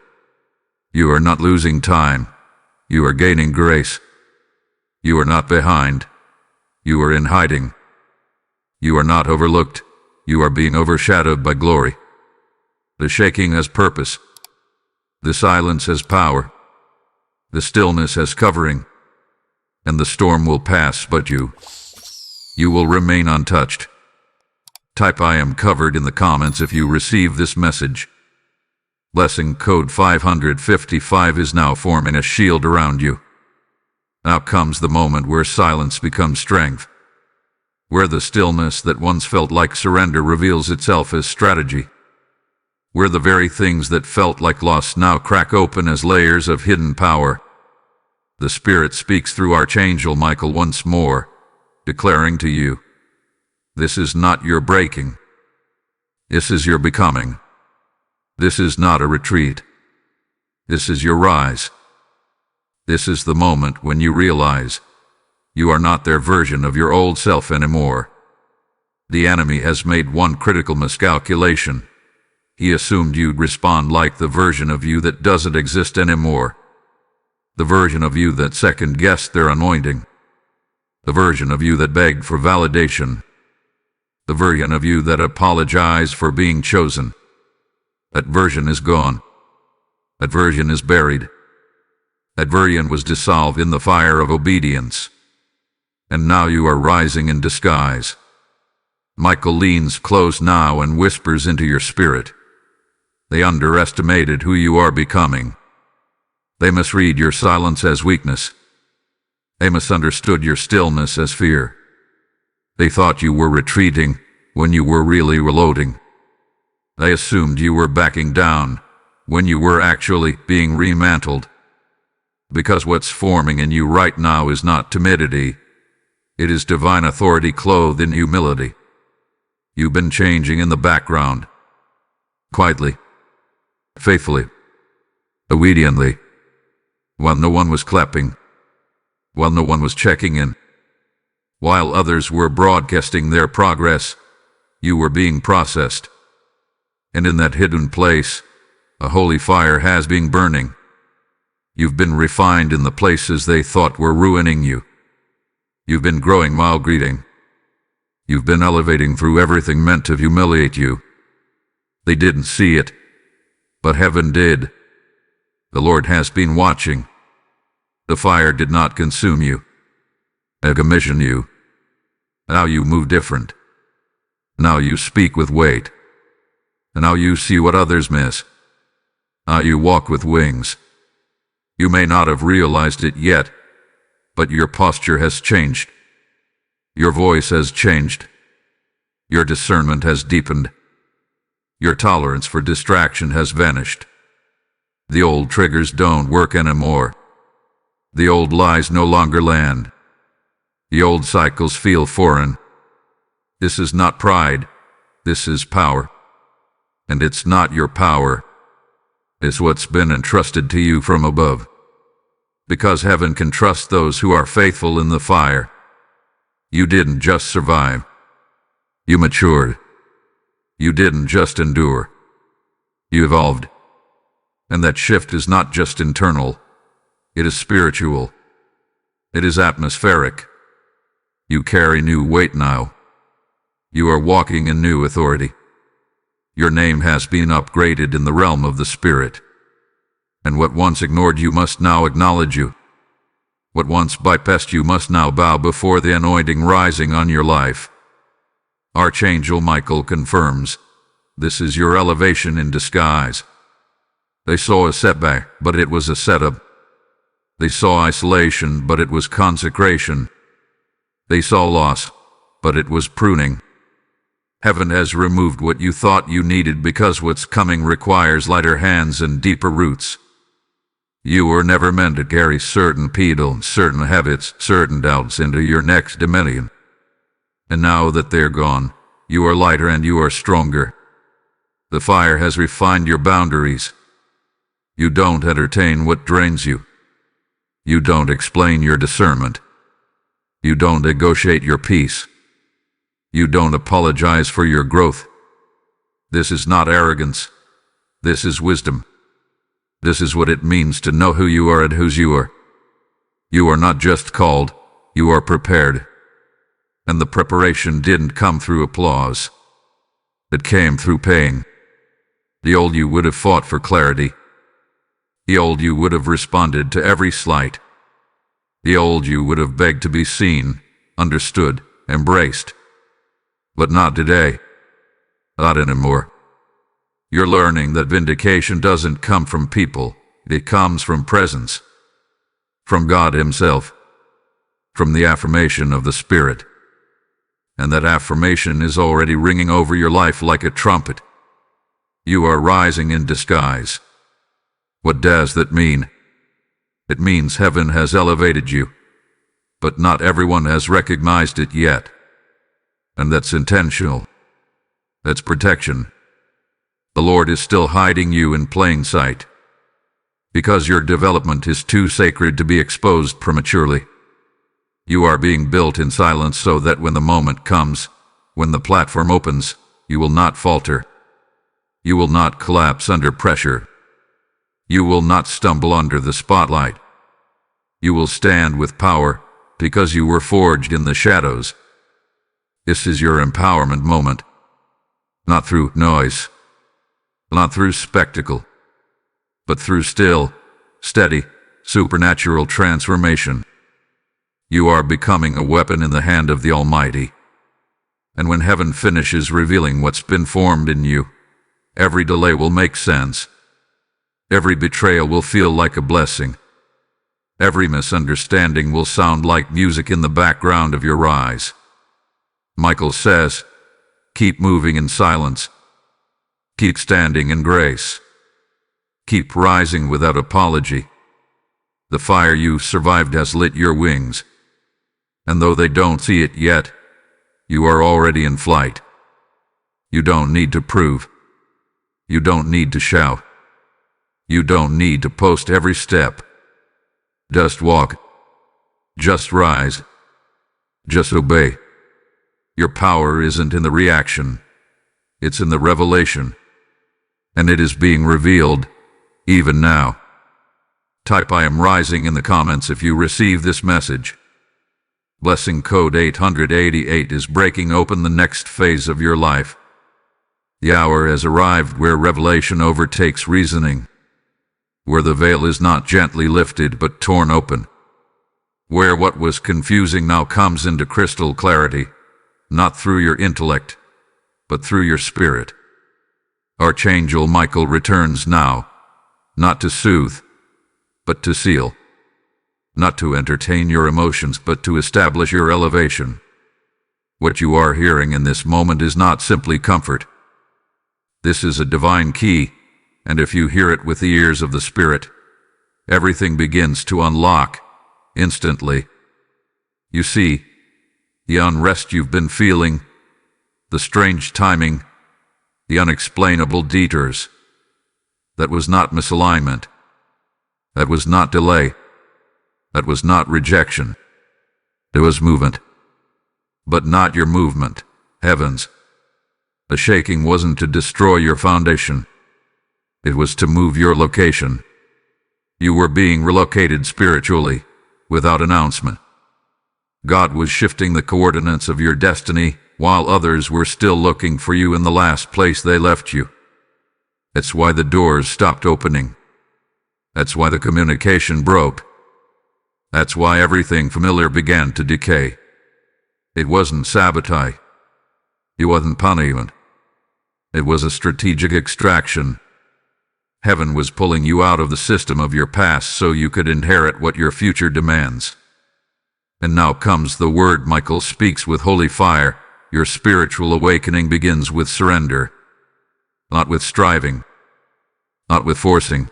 You are not losing time. You are gaining grace. You are not behind. You are in hiding. You are not overlooked. You are being overshadowed by glory. The shaking has purpose. The silence has power. The stillness has covering. And the storm will pass, but you will remain untouched. Type "I am covered" in the comments if you receive this message. Blessing code 555 is now forming a shield around you. Now comes the moment where silence becomes strength, where the stillness that once felt like surrender reveals itself as strategy, where the very things that felt like loss now crack open as layers of hidden power. The Spirit speaks through Archangel Michael once more, declaring to you, this is not your breaking. This is your becoming. This is not a retreat. This is your rise. This is the moment when you realize you are not their version of your old self anymore. The enemy has made one critical miscalculation. He assumed you'd respond like the version of you that doesn't exist anymore. The version of you that second-guessed their anointing. The version of you that begged for validation. The version of you that apologized for being chosen. That version is gone. That version is buried. That version was dissolved in the fire of obedience. And now you are rising in disguise. Michael leans close now and whispers into your spirit. They underestimated who you are becoming. They misread your silence as weakness. They misunderstood your stillness as fear. They thought you were retreating when you were really reloading. They assumed you were backing down when you were actually being remantled. Because what's forming in you right now is not timidity. It is divine authority clothed in humility. You've been changing in the background. Quietly. Faithfully. Obediently. While no one was clapping. While no one was checking in. While others were broadcasting their progress, you were being processed. And in that hidden place, a holy fire has been burning. You've been refined in the places they thought were ruining you. You've been growing while greeting. You've been elevating through everything meant to humiliate you. They didn't see it, but heaven did. The Lord has been watching. The fire did not consume you. It commissioned you. Now you move different. Now you speak with weight. And now you see what others miss. Now you walk with wings. You may not have realized it yet, but your posture has changed. Your voice has changed. Your discernment has deepened. Your tolerance for distraction has vanished. The old triggers don't work anymore. The old lies no longer land. The old cycles feel foreign. This is not pride. This is power. And it's not your power. It's what's been entrusted to you from above. Because heaven can trust those who are faithful in the fire. You didn't just survive. You matured. You didn't just endure. You evolved. And that shift is not just internal. It is spiritual. It is atmospheric. You carry new weight now. You are walking in new authority. Your name has been upgraded in the realm of the Spirit. And what once ignored you must now acknowledge you. What once bypassed you must now bow before the anointing rising on your life. Archangel Michael confirms, this is your elevation in disguise. They saw a setback, but it was a setup. They saw isolation, but it was consecration. They saw loss, but it was pruning. Heaven has removed what you thought you needed because what's coming requires lighter hands and deeper roots. You were never meant to carry certain people, certain habits, certain doubts into your next dimension. And now that they're gone, you are lighter and you are stronger. The fire has refined your boundaries. You don't entertain what drains you. You don't explain your discernment. You don't negotiate your peace. You don't apologize for your growth. This is not arrogance. This is wisdom. This is what it means to know who you are and whose you are. You are not just called, you are prepared. And the preparation didn't come through applause. It came through pain. The old you would have fought for clarity. The old you would have responded to every slight. The old you would have begged to be seen, understood, embraced. But not today. Not anymore. You're learning that vindication doesn't come from people, it comes from presence. From God Himself. From the affirmation of the Spirit. And that affirmation is already ringing over your life like a trumpet. You are rising in disguise. What does that mean? It means heaven has elevated you, but not everyone has recognized it yet. And that's intentional. That's protection. The Lord is still hiding you in plain sight, because your development is too sacred to be exposed prematurely. You are being built in silence so that when the moment comes, when the platform opens, you will not falter. You will not collapse under pressure. You will not stumble under the spotlight. You will stand with power because you were forged in the shadows. This is your empowerment moment. Not through noise, not through spectacle, but through still, steady, supernatural transformation. You are becoming a weapon in the hand of the Almighty. And when heaven finishes revealing what's been formed in you, every delay will make sense. Every betrayal will feel like a blessing. Every misunderstanding will sound like music in the background of your rise. Michael says, keep moving in silence. Keep standing in grace. Keep rising without apology. The fire you survived has lit your wings. And though they don't see it yet, you are already in flight. You don't need to prove. You don't need to shout. You don't need to post every step. Just walk. Just rise. Just obey. Your power isn't in the reaction. It's in the revelation. And it is being revealed, even now. Type I am rising in the comments if you receive this message. Blessing code 888 is breaking open the next phase of your life. The hour has arrived where revelation overtakes reasoning. Where the veil is not gently lifted but torn open. Where what was confusing now comes into crystal clarity, not through your intellect, but through your spirit. Archangel Michael returns now, not to soothe, but to seal. Not to entertain your emotions, but to establish your elevation. What you are hearing in this moment is not simply comfort. This is a divine key, and if you hear it with the ears of the Spirit, everything begins to unlock instantly. You see, the unrest you've been feeling, the strange timing, the unexplainable detours, that was not misalignment. That was not delay. That was not rejection. It was movement. But not your movement, heavens. The shaking wasn't to destroy your foundation. It was to move your location. You were being relocated spiritually, without announcement. God was shifting the coordinates of your destiny, while others were still looking for you in the last place they left you. That's why the doors stopped opening. That's why the communication broke. That's why everything familiar began to decay. It wasn't sabotage. It wasn't punishment. It was a strategic extraction. Heaven was pulling you out of the system of your past so you could inherit what your future demands. And now comes the word Michael speaks with holy fire. Your spiritual awakening begins with surrender. Not with striving. Not with forcing.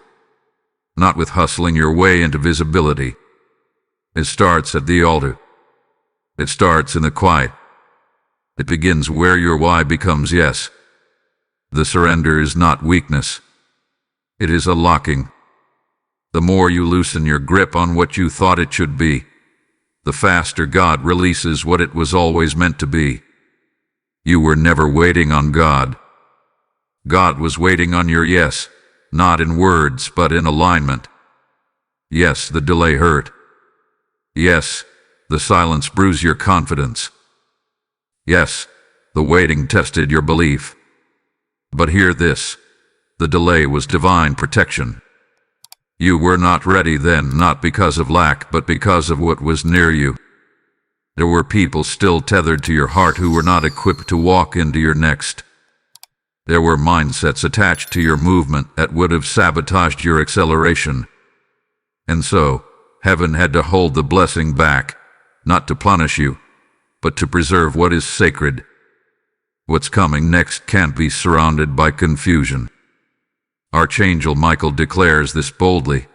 Not with hustling your way into visibility. It starts at the altar. It starts in the quiet. It begins where your why becomes yes. The surrender is not weakness. It is a locking. The more you loosen your grip on what you thought it should be, the faster God releases what it was always meant to be. You were never waiting on God. God was waiting on your yes, not in words but in alignment. Yes, the delay hurt. Yes, the silence bruised your confidence. Yes, the waiting tested your belief. But hear this, the delay was divine protection. You were not ready then, not because of lack, but because of what was near you. There were people still tethered to your heart who were not equipped to walk into your next. There were mindsets attached to your movement that would have sabotaged your acceleration. And so, heaven had to hold the blessing back, not to punish you, but to preserve what is sacred. What's coming next can't be surrounded by confusion. Archangel Michael declares this boldly.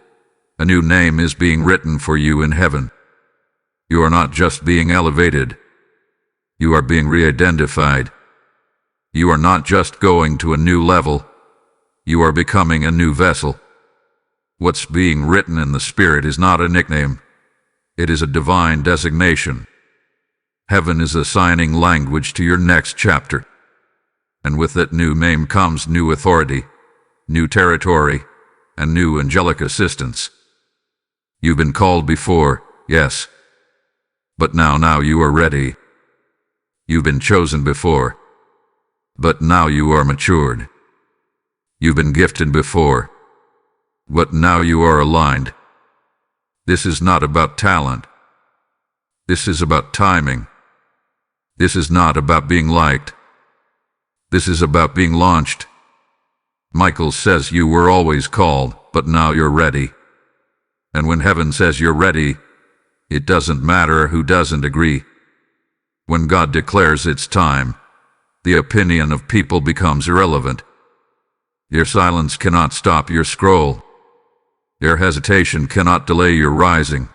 A new name is being written for you in heaven. You are not just being elevated. You are being re-identified. You are not just going to a new level. You are becoming a new vessel. What's being written in the Spirit is not a nickname. It is a divine designation. Heaven is assigning language to your next chapter. And with that new name comes new authority, new territory, and new angelic assistance. You've been called before, yes. But now you are ready. You've been chosen before. But now you are matured. You've been gifted before. But now you are aligned. This is not about talent. This is about timing. This is not about being liked. This is about being launched. Michael says you were always called, but now you're ready. And when heaven says you're ready, it doesn't matter who doesn't agree. When God declares it's time, the opinion of people becomes irrelevant. Your silence cannot stop your scroll. Your hesitation cannot delay your rising.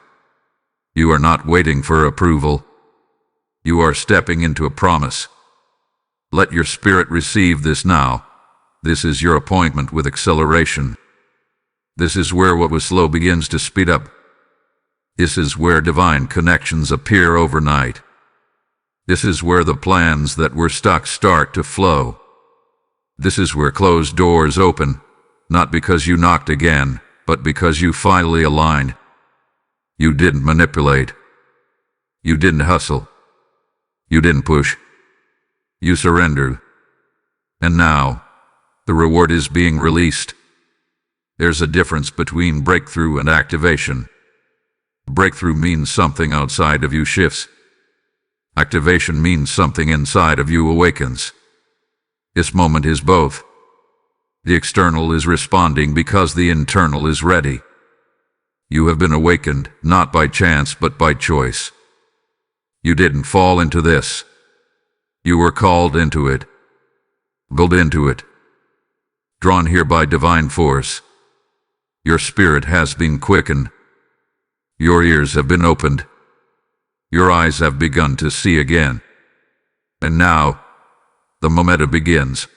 You are not waiting for approval. You are stepping into a promise. Let your spirit receive this now. This is your appointment with acceleration. This is where what was slow begins to speed up. This is where divine connections appear overnight. This is where the plans that were stuck start to flow. This is where closed doors open, not because you knocked again, but because you finally aligned. You didn't manipulate. You didn't hustle. You didn't push. You surrendered. And now, the reward is being released. There's a difference between breakthrough and activation. Breakthrough means something outside of you shifts. Activation means something inside of you awakens. This moment is both. The external is responding because the internal is ready. You have been awakened, not by chance but by choice. You didn't fall into this. You were called into it. Pulled into it. Drawn here by divine force. Your spirit has been quickened. Your ears have been opened. Your eyes have begun to see again. And now, the momentum begins.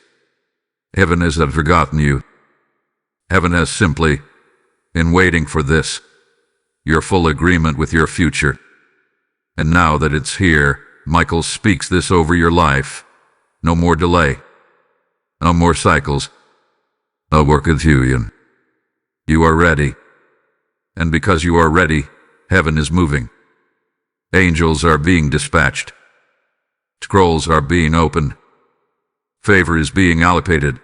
Heaven hasn't forgotten you. Heaven has simply been waiting for this, your full agreement with your future. And now that it's here, Michael speaks this over your life. No more delay. No more cycles. No more confusion. You are ready. And because you are ready, heaven is moving. Angels are being dispatched. Scrolls are being opened. Favor is being allocated.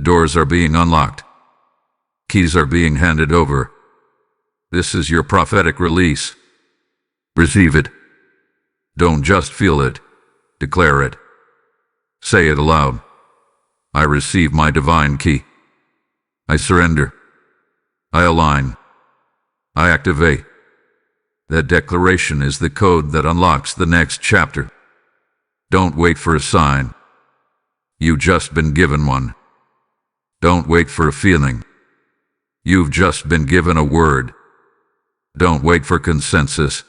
Doors are being unlocked. Keys are being handed over. This is your prophetic release. Receive it. Don't just feel it. Declare it. Say it aloud. I receive my divine key. I surrender. I align. I activate. That declaration is the code that unlocks the next chapter. Don't wait for a sign. You've just been given one. Don't wait for a feeling. You've just been given a word. Don't wait for consensus.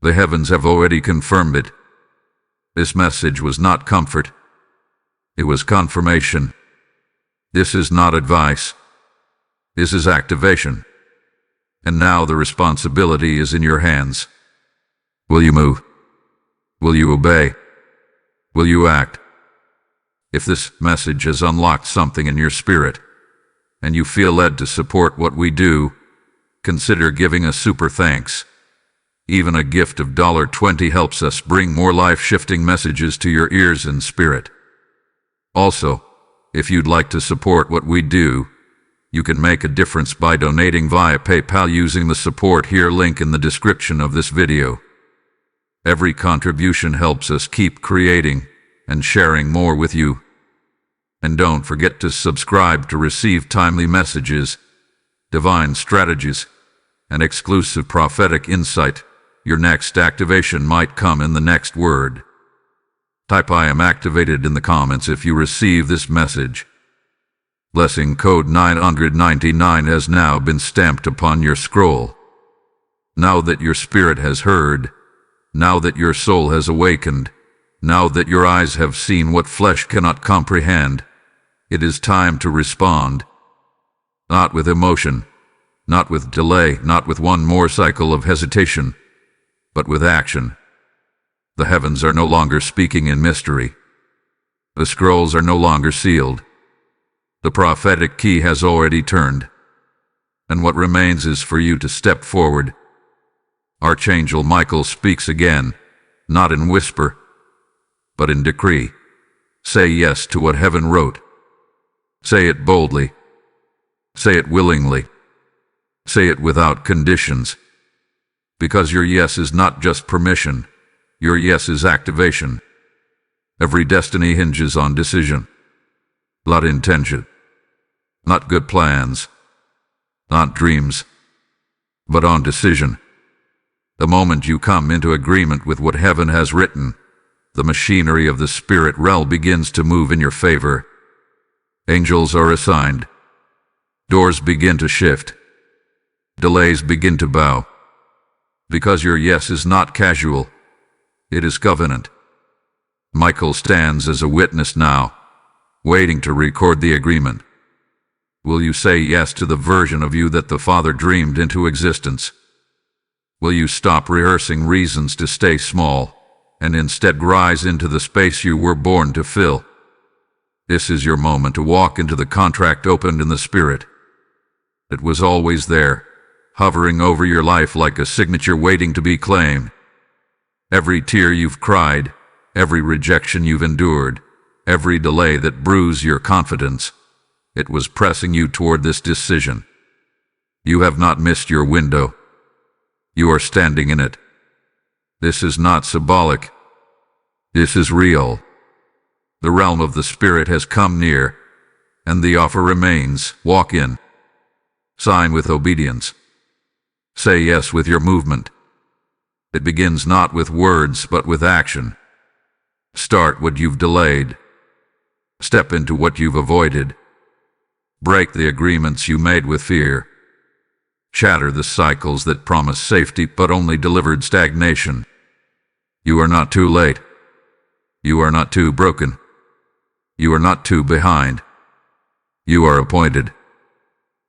The heavens have already confirmed it. This message was not comfort. It was confirmation. This is not advice. This is activation. And now the responsibility is in your hands. Will you move? Will you obey? Will you act? If this message has unlocked something in your spirit, and you feel led to support what we do, consider giving a super thanks. Even a gift of $20 helps us bring more life-shifting messages to your ears and spirit. Also, if you'd like to support what we do, you can make a difference by donating via PayPal using the support here link in the description of this video. Every contribution helps us keep creating and sharing more with you. And don't forget to subscribe to receive timely messages, divine strategies, and exclusive prophetic insight. Your next activation might come in the next word. Type "I am activated" in the comments if you receive this message. Blessing code 999 has now been stamped upon your scroll. Now that your spirit has heard, now that your soul has awakened, now that your eyes have seen what flesh cannot comprehend, it is time to respond. Not with emotion, not with delay, not with one more cycle of hesitation, but with action. The heavens are no longer speaking in mystery. The scrolls are no longer sealed. The prophetic key has already turned. And what remains is for you to step forward. Archangel Michael speaks again, not in whisper, but in decree. Say yes to what heaven wrote. Say it boldly. Say it willingly. Say it without conditions. Because your yes is not just permission, your yes is activation. Every destiny hinges on decision, not intention, not good plans, not dreams, but on decision. The moment you come into agreement with what heaven has written, the machinery of the spirit realm begins to move in your favor. Angels are assigned. Doors begin to shift. Delays begin to bow. Because your yes is not casual, it is covenant. Michael stands as a witness now, waiting to record the agreement. Will you say yes to the version of you that the Father dreamed into existence? Will you stop rehearsing reasons to stay small, and instead rise into the space you were born to fill? This is your moment to walk into the contract opened in the Spirit. It was always there, hovering over your life like a signature waiting to be claimed. Every tear you've cried, every rejection you've endured, every delay that bruised your confidence, it was pressing you toward this decision. You have not missed your window. You are standing in it. This is not symbolic. This is real. The realm of the Spirit has come near, and the offer remains. Walk in. Sign with obedience. Say yes with your movement. It begins not with words, but with action. Start what you've delayed. Step into what you've avoided. Break the agreements you made with fear. Shatter the cycles that promised safety but only delivered stagnation. You are not too late. You are not too broken. You are not too behind. You are appointed.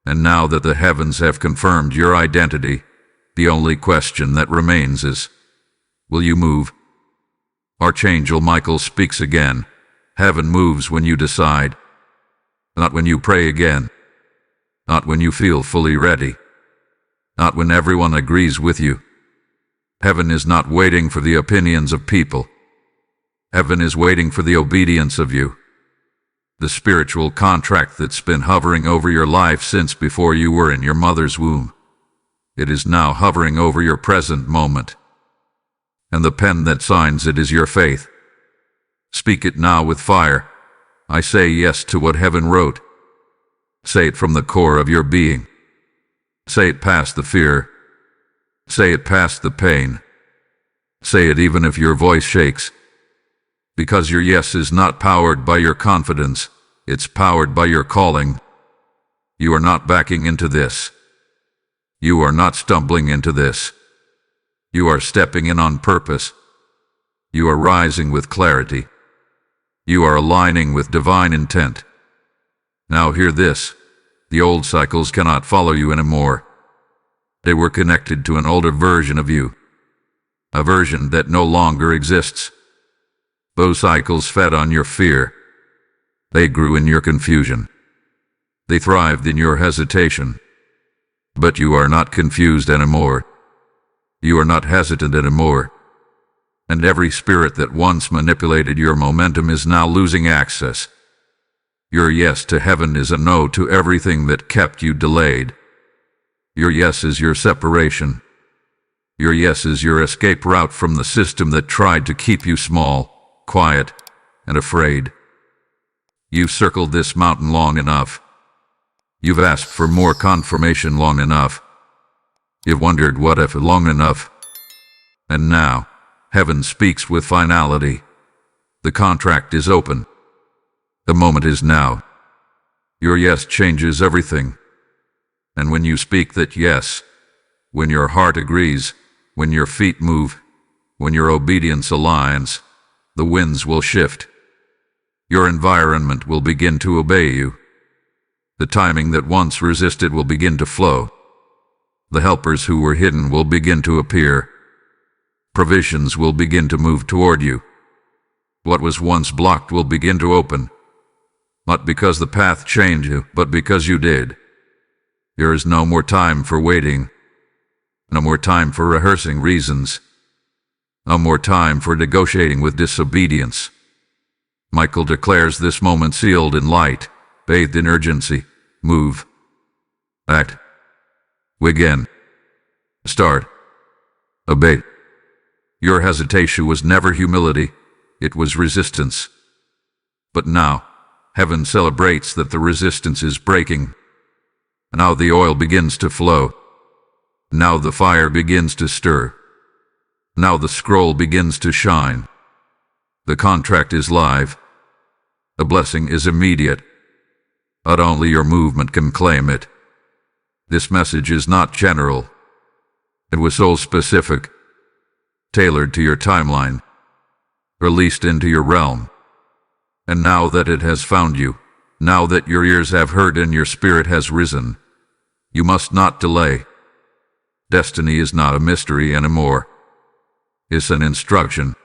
And now that the heavens have confirmed your identity, the only question that remains is, will you move? Archangel Michael speaks again. Heaven moves when you decide. Not when you pray again. Not when you feel fully ready. Not when everyone agrees with you. Heaven is not waiting for the opinions of people. Heaven is waiting for the obedience of you. The spiritual contract that's been hovering over your life since before you were in your mother's womb. It is now hovering over your present moment. And the pen that signs it is your faith. Speak it now with fire. I say yes to what heaven wrote. Say it from the core of your being. Say it past the fear. Say it past the pain. Say it even if your voice shakes. Because your yes is not powered by your confidence, it's powered by your calling. You are not backing into this. You are not stumbling into this. You are stepping in on purpose. You are rising with clarity. You are aligning with divine intent. Now hear this. The old cycles cannot follow you anymore. They were connected to an older version of you. A version that no longer exists. Those cycles fed on your fear. They grew in your confusion. They thrived in your hesitation. But you are not confused anymore. You are not hesitant anymore. And every spirit that once manipulated your momentum is now losing access. Your yes to heaven is a no to everything that kept you delayed. Your yes is your separation. Your yes is your escape route from the system that tried to keep you small, quiet, and afraid. You've circled this mountain long enough. You've asked for more confirmation long enough. You've wondered what if long enough. And now, heaven speaks with finality. The contract is open. The moment is now. Your yes changes everything. And when you speak that yes, when your heart agrees, when your feet move, when your obedience aligns, the winds will shift. Your environment will begin to obey you. The timing that once resisted will begin to flow. The helpers who were hidden will begin to appear. Provisions will begin to move toward you. What was once blocked will begin to open. Not because the path changed you, but because you did. There is no more time for waiting. No more time for rehearsing reasons. No more time for negotiating with disobedience. Michael declares this moment sealed in light, bathed in urgency. Move. Act. Begin. Start. Obey. Your hesitation was never humility, it was resistance. But now, heaven celebrates that the resistance is breaking. Now the oil begins to flow. Now the fire begins to stir. Now the scroll begins to shine. The contract is live. The blessing is immediate. But only your movement can claim it. This message is not general. It was soul specific, tailored to your timeline, released into your realm. And now that it has found you, now that your ears have heard and your spirit has risen, you must not delay. Destiny is not a mystery anymore. It's an instruction,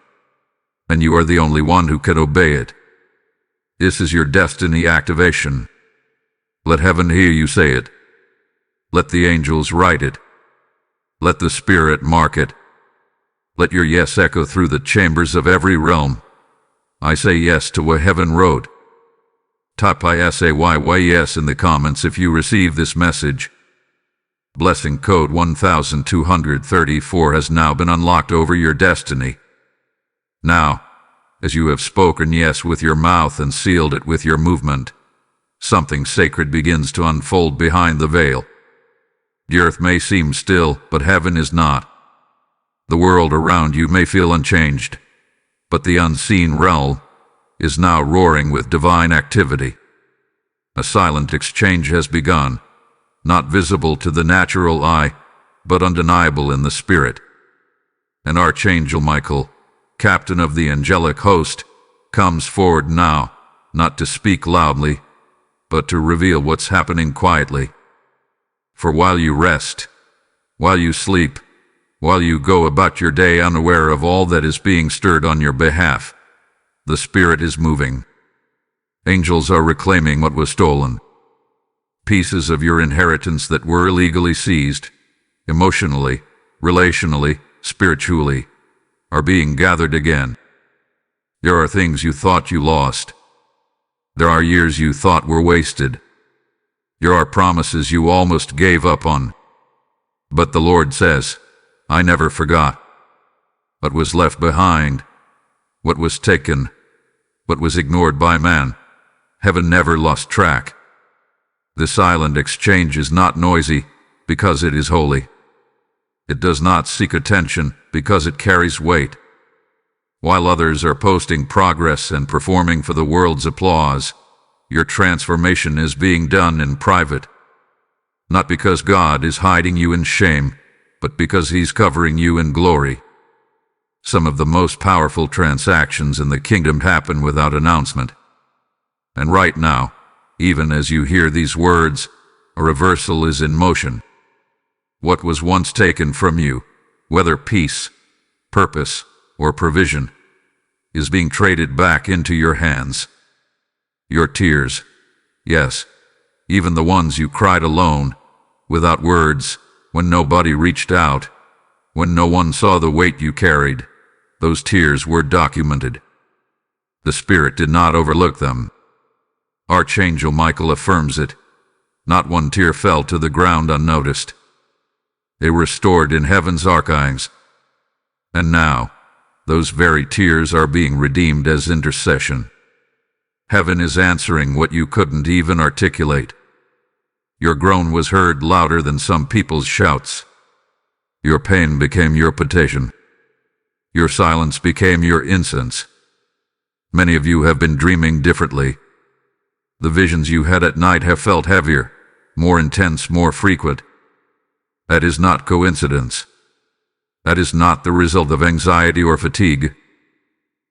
and you are the only one who can obey it. This is your destiny activation. Let heaven hear you say it. Let the angels write it. Let the Spirit mark it. Let your yes echo through the chambers of every realm. I say yes to what heaven wrote. Type ISAYY in the comments if you receive this message. Blessing code 1234 has now been unlocked over your destiny. Now, as you have spoken yes with your mouth and sealed it with your movement, something sacred begins to unfold behind the veil. The earth may seem still, but heaven is not. The world around you may feel unchanged, but the unseen realm is now roaring with divine activity. A silent exchange has begun, not visible to the natural eye, but undeniable in the spirit. And Archangel Michael, captain of the angelic host, comes forward now, not to speak loudly, but to reveal what's happening quietly. For while you rest, while you sleep, while you go about your day unaware of all that is being stirred on your behalf, the Spirit is moving. Angels are reclaiming what was stolen. Pieces of your inheritance that were illegally seized, emotionally, relationally, spiritually, are being gathered again. There are things you thought you lost. There are years you thought were wasted. There are promises you almost gave up on. But the Lord says, I never forgot. What was left behind, what was taken, what was ignored by man, heaven never lost track. The silent exchange is not noisy because it is holy. It does not seek attention because it carries weight. While others are posting progress and performing for the world's applause, your transformation is being done in private. Not because God is hiding you in shame, but because He's covering you in glory. Some of the most powerful transactions in the kingdom happen without announcement. And right now, even as you hear these words, a reversal is in motion. What was once taken from you, whether peace, purpose, or provision, is being traded back into your hands. Your tears, yes, even the ones you cried alone, without words, when nobody reached out, when no one saw the weight you carried. Those tears were documented. The Spirit did not overlook them. Archangel Michael affirms it. Not one tear fell to the ground unnoticed. They were stored in heaven's archives. And now, those very tears are being redeemed as intercession. Heaven is answering what you couldn't even articulate. Your groan was heard louder than some people's shouts. Your pain became your petition. Your silence became your incense. Many of you have been dreaming differently. The visions you had at night have felt heavier, more intense, more frequent. That is not coincidence. That is not the result of anxiety or fatigue.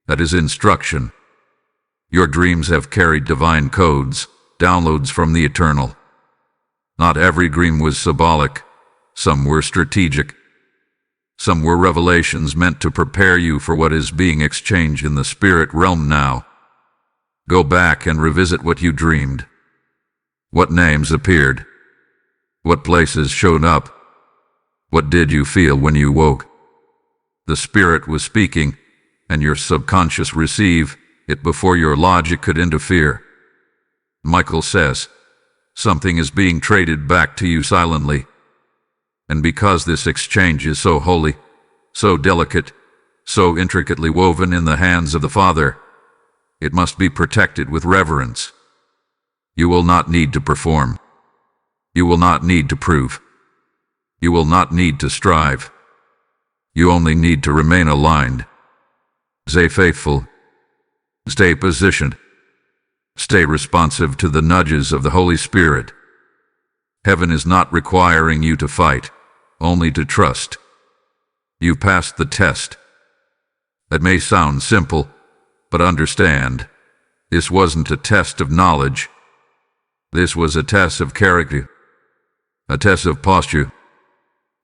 That is instruction. Your dreams have carried divine codes, downloads from the eternal. Not every dream was symbolic. Some were strategic. Some were revelations meant to prepare you for what is being exchanged in the spirit realm now. Go back and revisit what you dreamed. What names appeared? What places showed up? What did you feel when you woke? The Spirit was speaking, and your subconscious received it before your logic could interfere. Michael says, something is being traded back to you silently. And because this exchange is so holy, so delicate, so intricately woven in the hands of the Father, it must be protected with reverence. You will not need to perform. You will not need to prove. You will not need to strive. You only need to remain aligned. Stay faithful. Stay positioned. Stay responsive to the nudges of the Holy Spirit. Heaven is not requiring you to fight, only to trust. You passed the test. That may sound simple, but understand, this wasn't a test of knowledge. This was a test of character, a test of posture,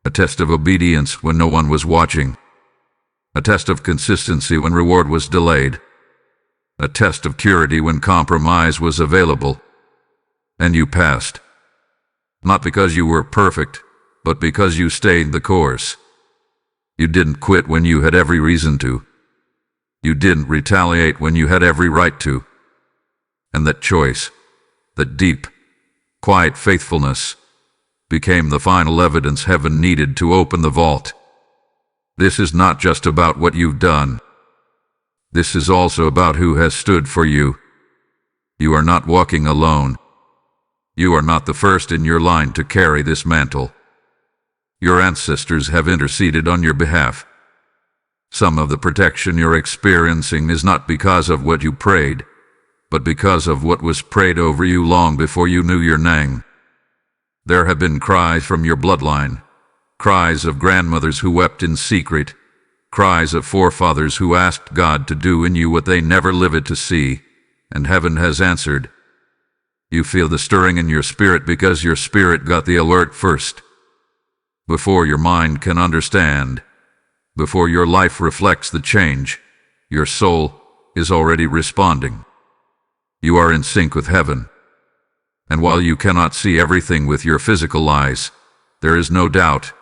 a test of obedience when no one was watching, a test of consistency when reward was delayed, a test of purity when compromise was available. And you passed. Not because you were perfect, but because you stayed the course. You didn't quit when you had every reason to. You didn't retaliate when you had every right to. And that choice, that deep, quiet faithfulness, became the final evidence heaven needed to open the vault. This is not just about what you've done. This is also about who has stood for you. You are not walking alone. You are not the first in your line to carry this mantle. Your ancestors have interceded on your behalf. Some of the protection you're experiencing is not because of what you prayed, but because of what was prayed over you long before you knew your name. There have been cries from your bloodline, cries of grandmothers who wept in secret, cries of forefathers who asked God to do in you what they never lived to see, and heaven has answered. You feel the stirring in your spirit because your spirit got the alert first. Before your mind can understand, before your life reflects the change, your soul is already responding. You are in sync with heaven. And while you cannot see everything with your physical eyes, there is no doubt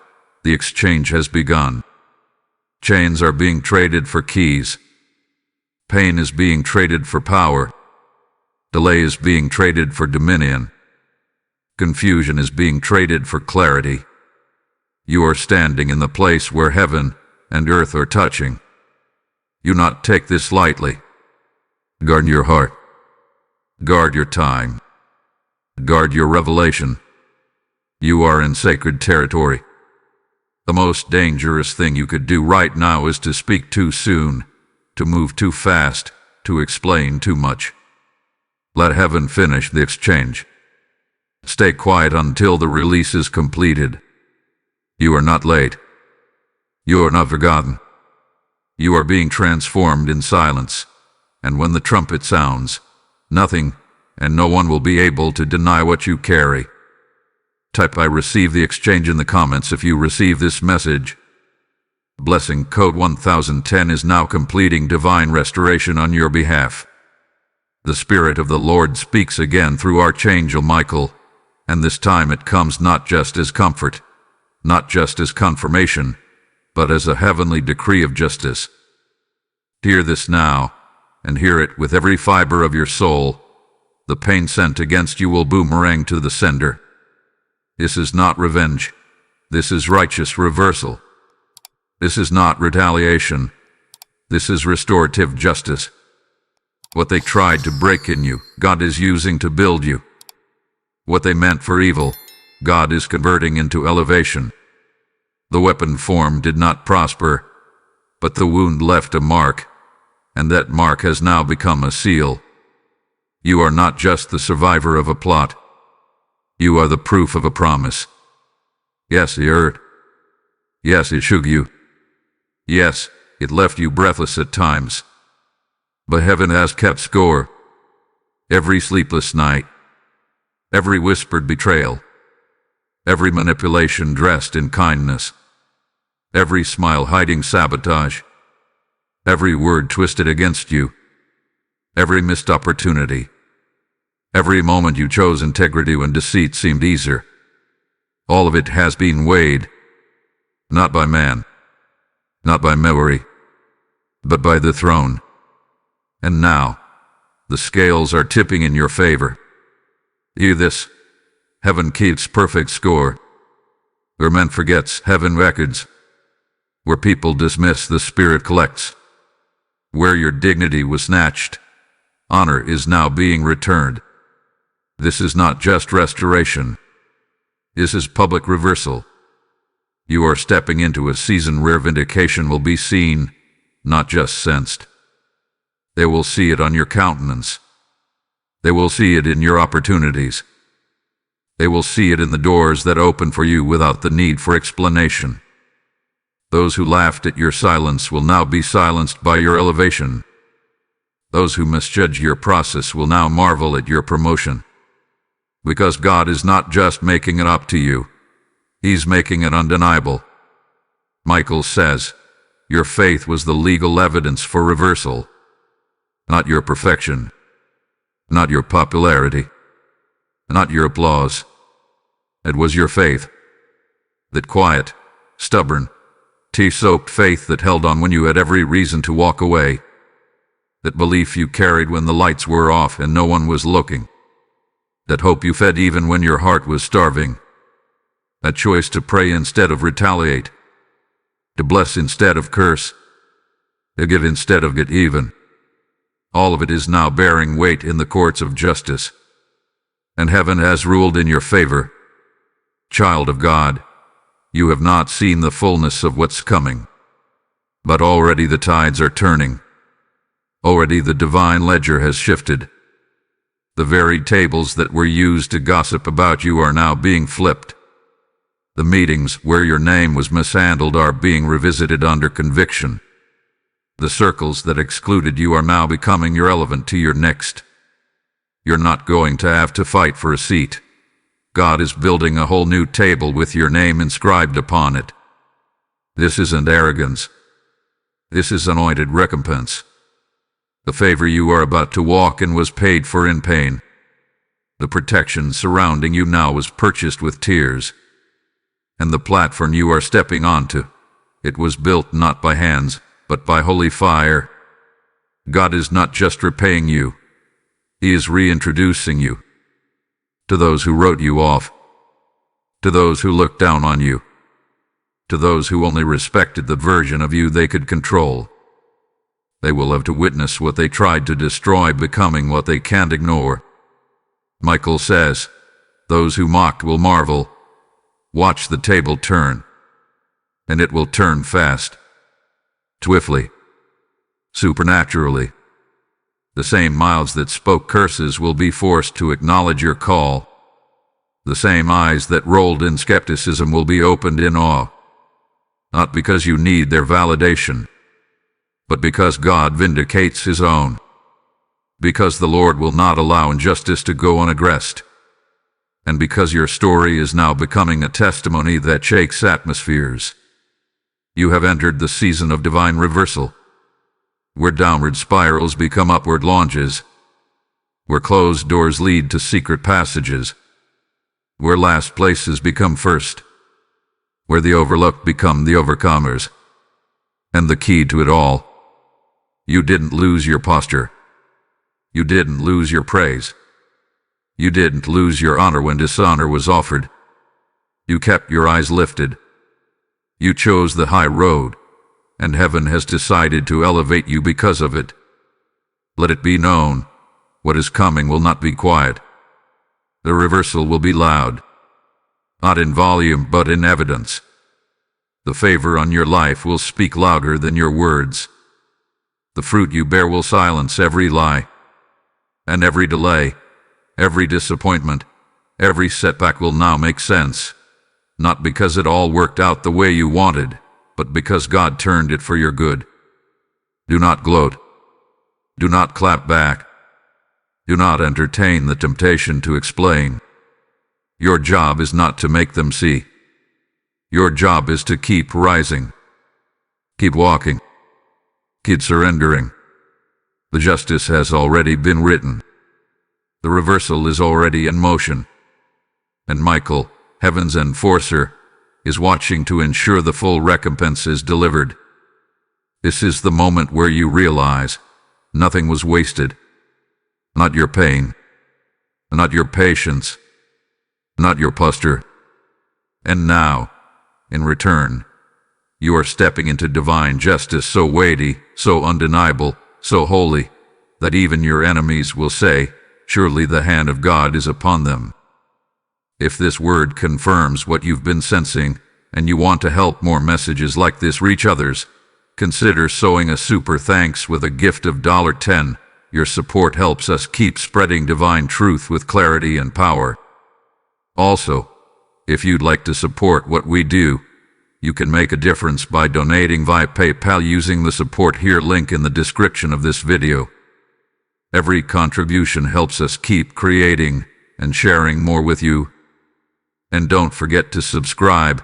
the exchange has begun. Chains are being traded for keys. Pain is being traded for power. Delay is being traded for dominion. Confusion is being traded for clarity. You are standing in the place where heaven and earth are touching. You not take this lightly. Guard your heart. Guard your time. Guard your revelation. You are in sacred territory. The most dangerous thing you could do right now is to speak too soon, to move too fast, to explain too much. Let heaven finish the exchange. Stay quiet until the release is completed. You are not late. You are not forgotten. You are being transformed in silence, and when the trumpet sounds, nothing and no one will be able to deny what you carry. Type I receive the exchange in the comments if you receive this message. Blessing code 1010 is now completing divine restoration on your behalf. The Spirit of the Lord speaks again through Archangel Michael, And this time it comes not just as comfort, not just as confirmation, but as a heavenly decree of justice. Hear this now, and hear it with every fiber of your soul. The pain sent against you will boomerang to the sender. This is not revenge. This is righteous reversal. This is not retaliation. This is restorative justice. What they tried to break in you, God is using to build you. What they meant for evil, God is converting into elevation. The weapon formed did not prosper, but the wound left a mark, and that mark has now become a seal. You are not just the survivor of a plot. You are the proof of a promise. Yes, it hurt. Yes, it shook you. Yes, it left you breathless at times. But heaven has kept score. Every sleepless night, every whispered betrayal, every manipulation dressed in kindness, every smile hiding sabotage, every word twisted against you, every missed opportunity, every moment you chose integrity when deceit seemed easier. All of it has been weighed, not by man, not by memory, but by the throne. And now, the scales are tipping in your favor. Hear this. Heaven keeps perfect score. Where man forgets, heaven records. Where people dismiss, the Spirit collects. Where your dignity was snatched, honor is now being returned. This is not just restoration. This is public reversal. You are stepping into a season where vindication will be seen, not just sensed. They will see it on your countenance. They will see it in your opportunities. They will see it in the doors that open for you without the need for explanation. Those who laughed at your silence will now be silenced by your elevation. Those who misjudge your process will now marvel at your promotion. Because God is not just making it up to you, He's making it undeniable. Michael says, your faith was the legal evidence for reversal, not your perfection, not your popularity, not your applause. It was your faith. That quiet, stubborn, tea-soaked faith that held on when you had every reason to walk away. That belief you carried when the lights were off and no one was looking. That hope you fed even when your heart was starving. That choice to pray instead of retaliate. To bless instead of curse. To give instead of get even. All of it is now bearing weight in the courts of justice. And heaven has ruled in your favor. Child of God, you have not seen the fullness of what's coming. But already the tides are turning. Already the divine ledger has shifted. The very tables that were used to gossip about you are now being flipped. The meetings where your name was mishandled are being revisited under conviction. The circles that excluded you are now becoming irrelevant to your next. You're not going to have to fight for a seat. God is building a whole new table with your name inscribed upon it. This isn't arrogance. This is anointed recompense. The favor you are about to walk in was paid for in pain. The protection surrounding you now was purchased with tears. And the platform you are stepping onto, it was built not by hands, but by holy fire. God is not just repaying you. He is reintroducing you. To those who wrote you off. To those who looked down on you. To those who only respected the version of you they could control. They will have to witness what they tried to destroy becoming what they can't ignore. Michael says, those who mocked will marvel. Watch the table turn. And it will turn fast. Swiftly. Supernaturally. The same mouths that spoke curses will be forced to acknowledge your call. The same eyes that rolled in skepticism will be opened in awe. Not because you need their validation, but because God vindicates His own. Because the Lord will not allow injustice to go unaddressed. And because your story is now becoming a testimony that shakes atmospheres. You have entered the season of divine reversal, where downward spirals become upward launches, where closed doors lead to secret passages, where last places become first, where the overlooked become the overcomers. And the key to it all: you didn't lose your posture. You didn't lose your praise. You didn't lose your honor when dishonor was offered. You kept your eyes lifted. You chose the high road, and heaven has decided to elevate you because of it. Let it be known, what is coming will not be quiet. The reversal will be loud, not in volume but in evidence. The favor on your life will speak louder than your words. The fruit you bear will silence every lie, and every delay, every disappointment, every setback will now make sense, not because it all worked out the way you wanted, but because God turned it for your good. Do not gloat. Do not clap back. Do not entertain the temptation to explain. Your job is not to make them see. Your job is to keep rising. Keep walking. Keep surrendering. The justice has already been written. The reversal is already in motion. And Michael, heaven's enforcer, is watching to ensure the full recompense is delivered. This is the moment where you realize nothing was wasted. Not your pain, not your patience, not your posture. And now, in return, you are stepping into divine justice so weighty, so undeniable, so holy, that even your enemies will say, "Surely the hand of God is upon them." If this word confirms what you've been sensing, and you want to help more messages like this reach others, consider sowing a super thanks with a gift of $10. Your support helps us keep spreading divine truth with clarity and power. Also, if you'd like to support what we do, you can make a difference by donating via PayPal using the support here link in the description of this video. Every contribution helps us keep creating and sharing more with you. And don't forget to subscribe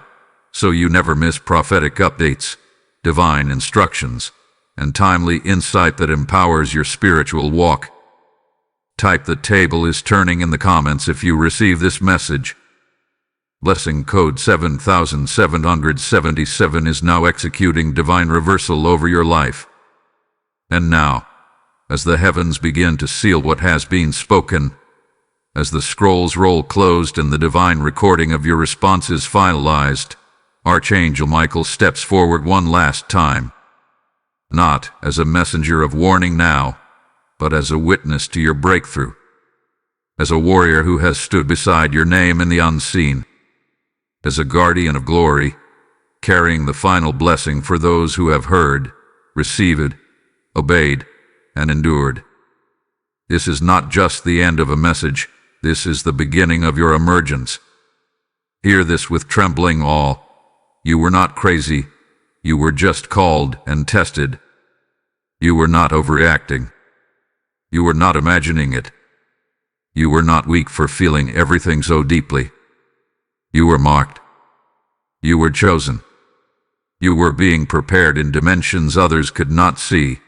so you never miss prophetic updates, divine instructions, and timely insight that empowers your spiritual walk. Type "The table is turning" in the comments if you receive this message. Blessing code 7777 is now executing divine reversal over your life. And now, as the heavens begin to seal what has been spoken, as the scrolls roll closed and the divine recording of your response is finalized, Archangel Michael steps forward one last time, not as a messenger of warning now, but as a witness to your breakthrough, as a warrior who has stood beside your name in the unseen, as a guardian of glory, carrying the final blessing for those who have heard, received, obeyed, and endured. This is not just the end of a message, this is the beginning of your emergence. Hear this with trembling awe. You were not crazy, you were just called and tested. You were not overreacting. You were not imagining it. You were not weak for feeling everything so deeply. You were marked. You were chosen. You were being prepared in dimensions others could not see.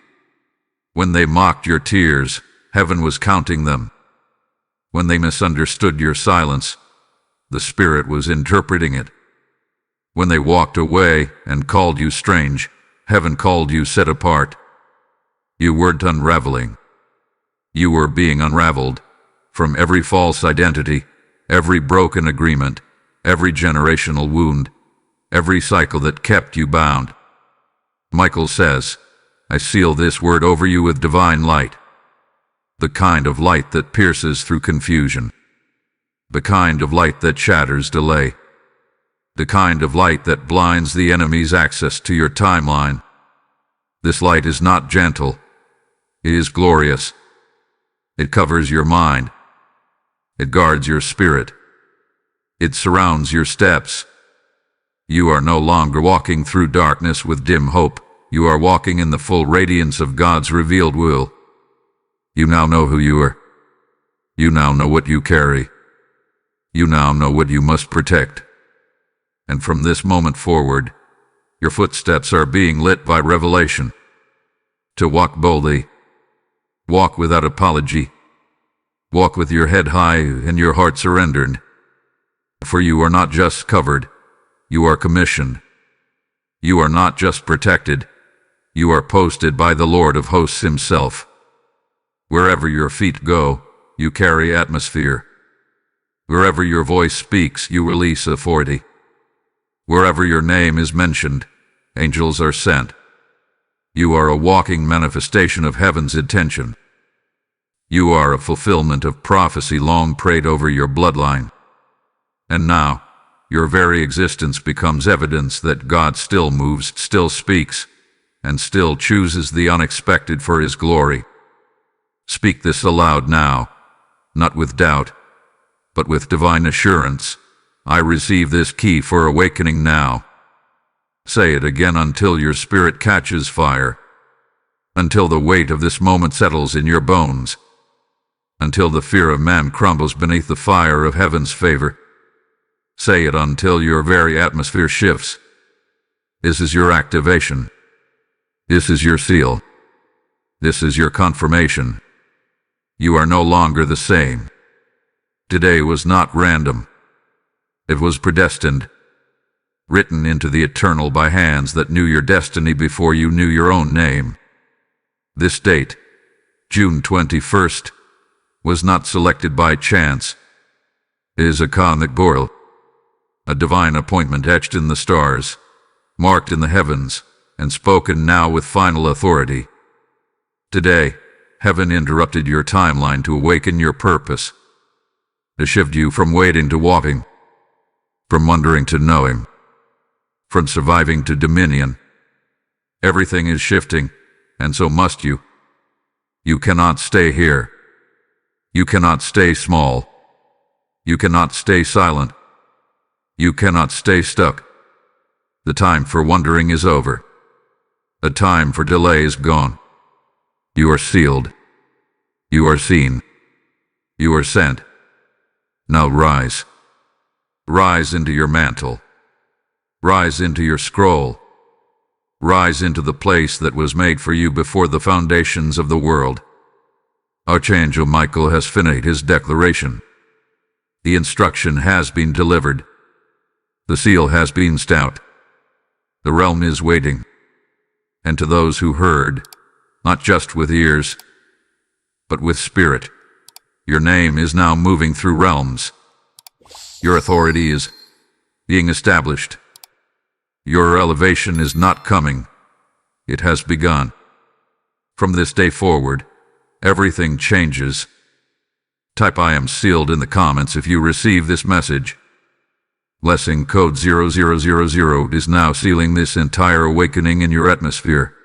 When they mocked your tears, heaven was counting them. When they misunderstood your silence, the Spirit was interpreting it. When they walked away and called you strange, heaven called you set apart. You weren't unraveling. You were being unraveled from every false identity, every broken agreement, every generational wound, every cycle that kept you bound. Michael says, "I seal this word over you with divine light." The kind of light that pierces through confusion. The kind of light that shatters delay. The kind of light that blinds the enemy's access to your timeline. This light is not gentle. It is glorious. It covers your mind. It guards your spirit. It surrounds your steps. You are no longer walking through darkness with dim hope. You are walking in the full radiance of God's revealed will. You now know who you are. You now know what you carry. You now know what you must protect. And from this moment forward, your footsteps are being lit by revelation. To walk boldly. Walk without apology. Walk with your head high and your heart surrendered. For you are not just covered, you are commissioned. You are not just protected, you are posted by the Lord of hosts himself. Wherever your feet go, you carry atmosphere. Wherever your voice speaks, you release authority. Wherever your name is mentioned, angels are sent. You are a walking manifestation of heaven's intention. You are a fulfillment of prophecy long prayed over your bloodline. And now, your very existence becomes evidence that God still moves, still speaks, and still chooses the unexpected for his glory. Speak this aloud now, not with doubt, but with divine assurance. I receive this key for awakening now. Say it again until your spirit catches fire, until the weight of this moment settles in your bones, until the fear of man crumbles beneath the fire of heaven's favor. Say it until your very atmosphere shifts. This is your activation. This is your seal. This is your confirmation. You are no longer the same. Today was not random. It was predestined, written into the eternal by hands that knew your destiny before you knew your own name. This date, June 21st, was not selected by chance. It is a cosmic boil, a divine appointment etched in the stars, marked in the heavens, and spoken now with final authority. Today, heaven interrupted your timeline to awaken your purpose, to shift you from waiting to walking, from wondering to knowing, from surviving to dominion. Everything is shifting, and so must you. You cannot stay here. You cannot stay small. You cannot stay silent. You cannot stay stuck. The time for wondering is over. The time for delay is gone. You are sealed. You are seen. You are sent. Now rise. Rise into your mantle. Rise into your scroll. Rise into the place that was made for you before the foundations of the world. Archangel Michael has finished his declaration. The instruction has been delivered. The seal has been stamped. The realm is waiting. And to those who heard, not just with ears, but with spirit, your name is now moving through realms. Your authority is being established. Your elevation is not coming. It has begun. From this day forward, everything changes. Type I am sealed in the comments if you receive this message. Blessing code 0000 is now sealing this entire awakening in your atmosphere.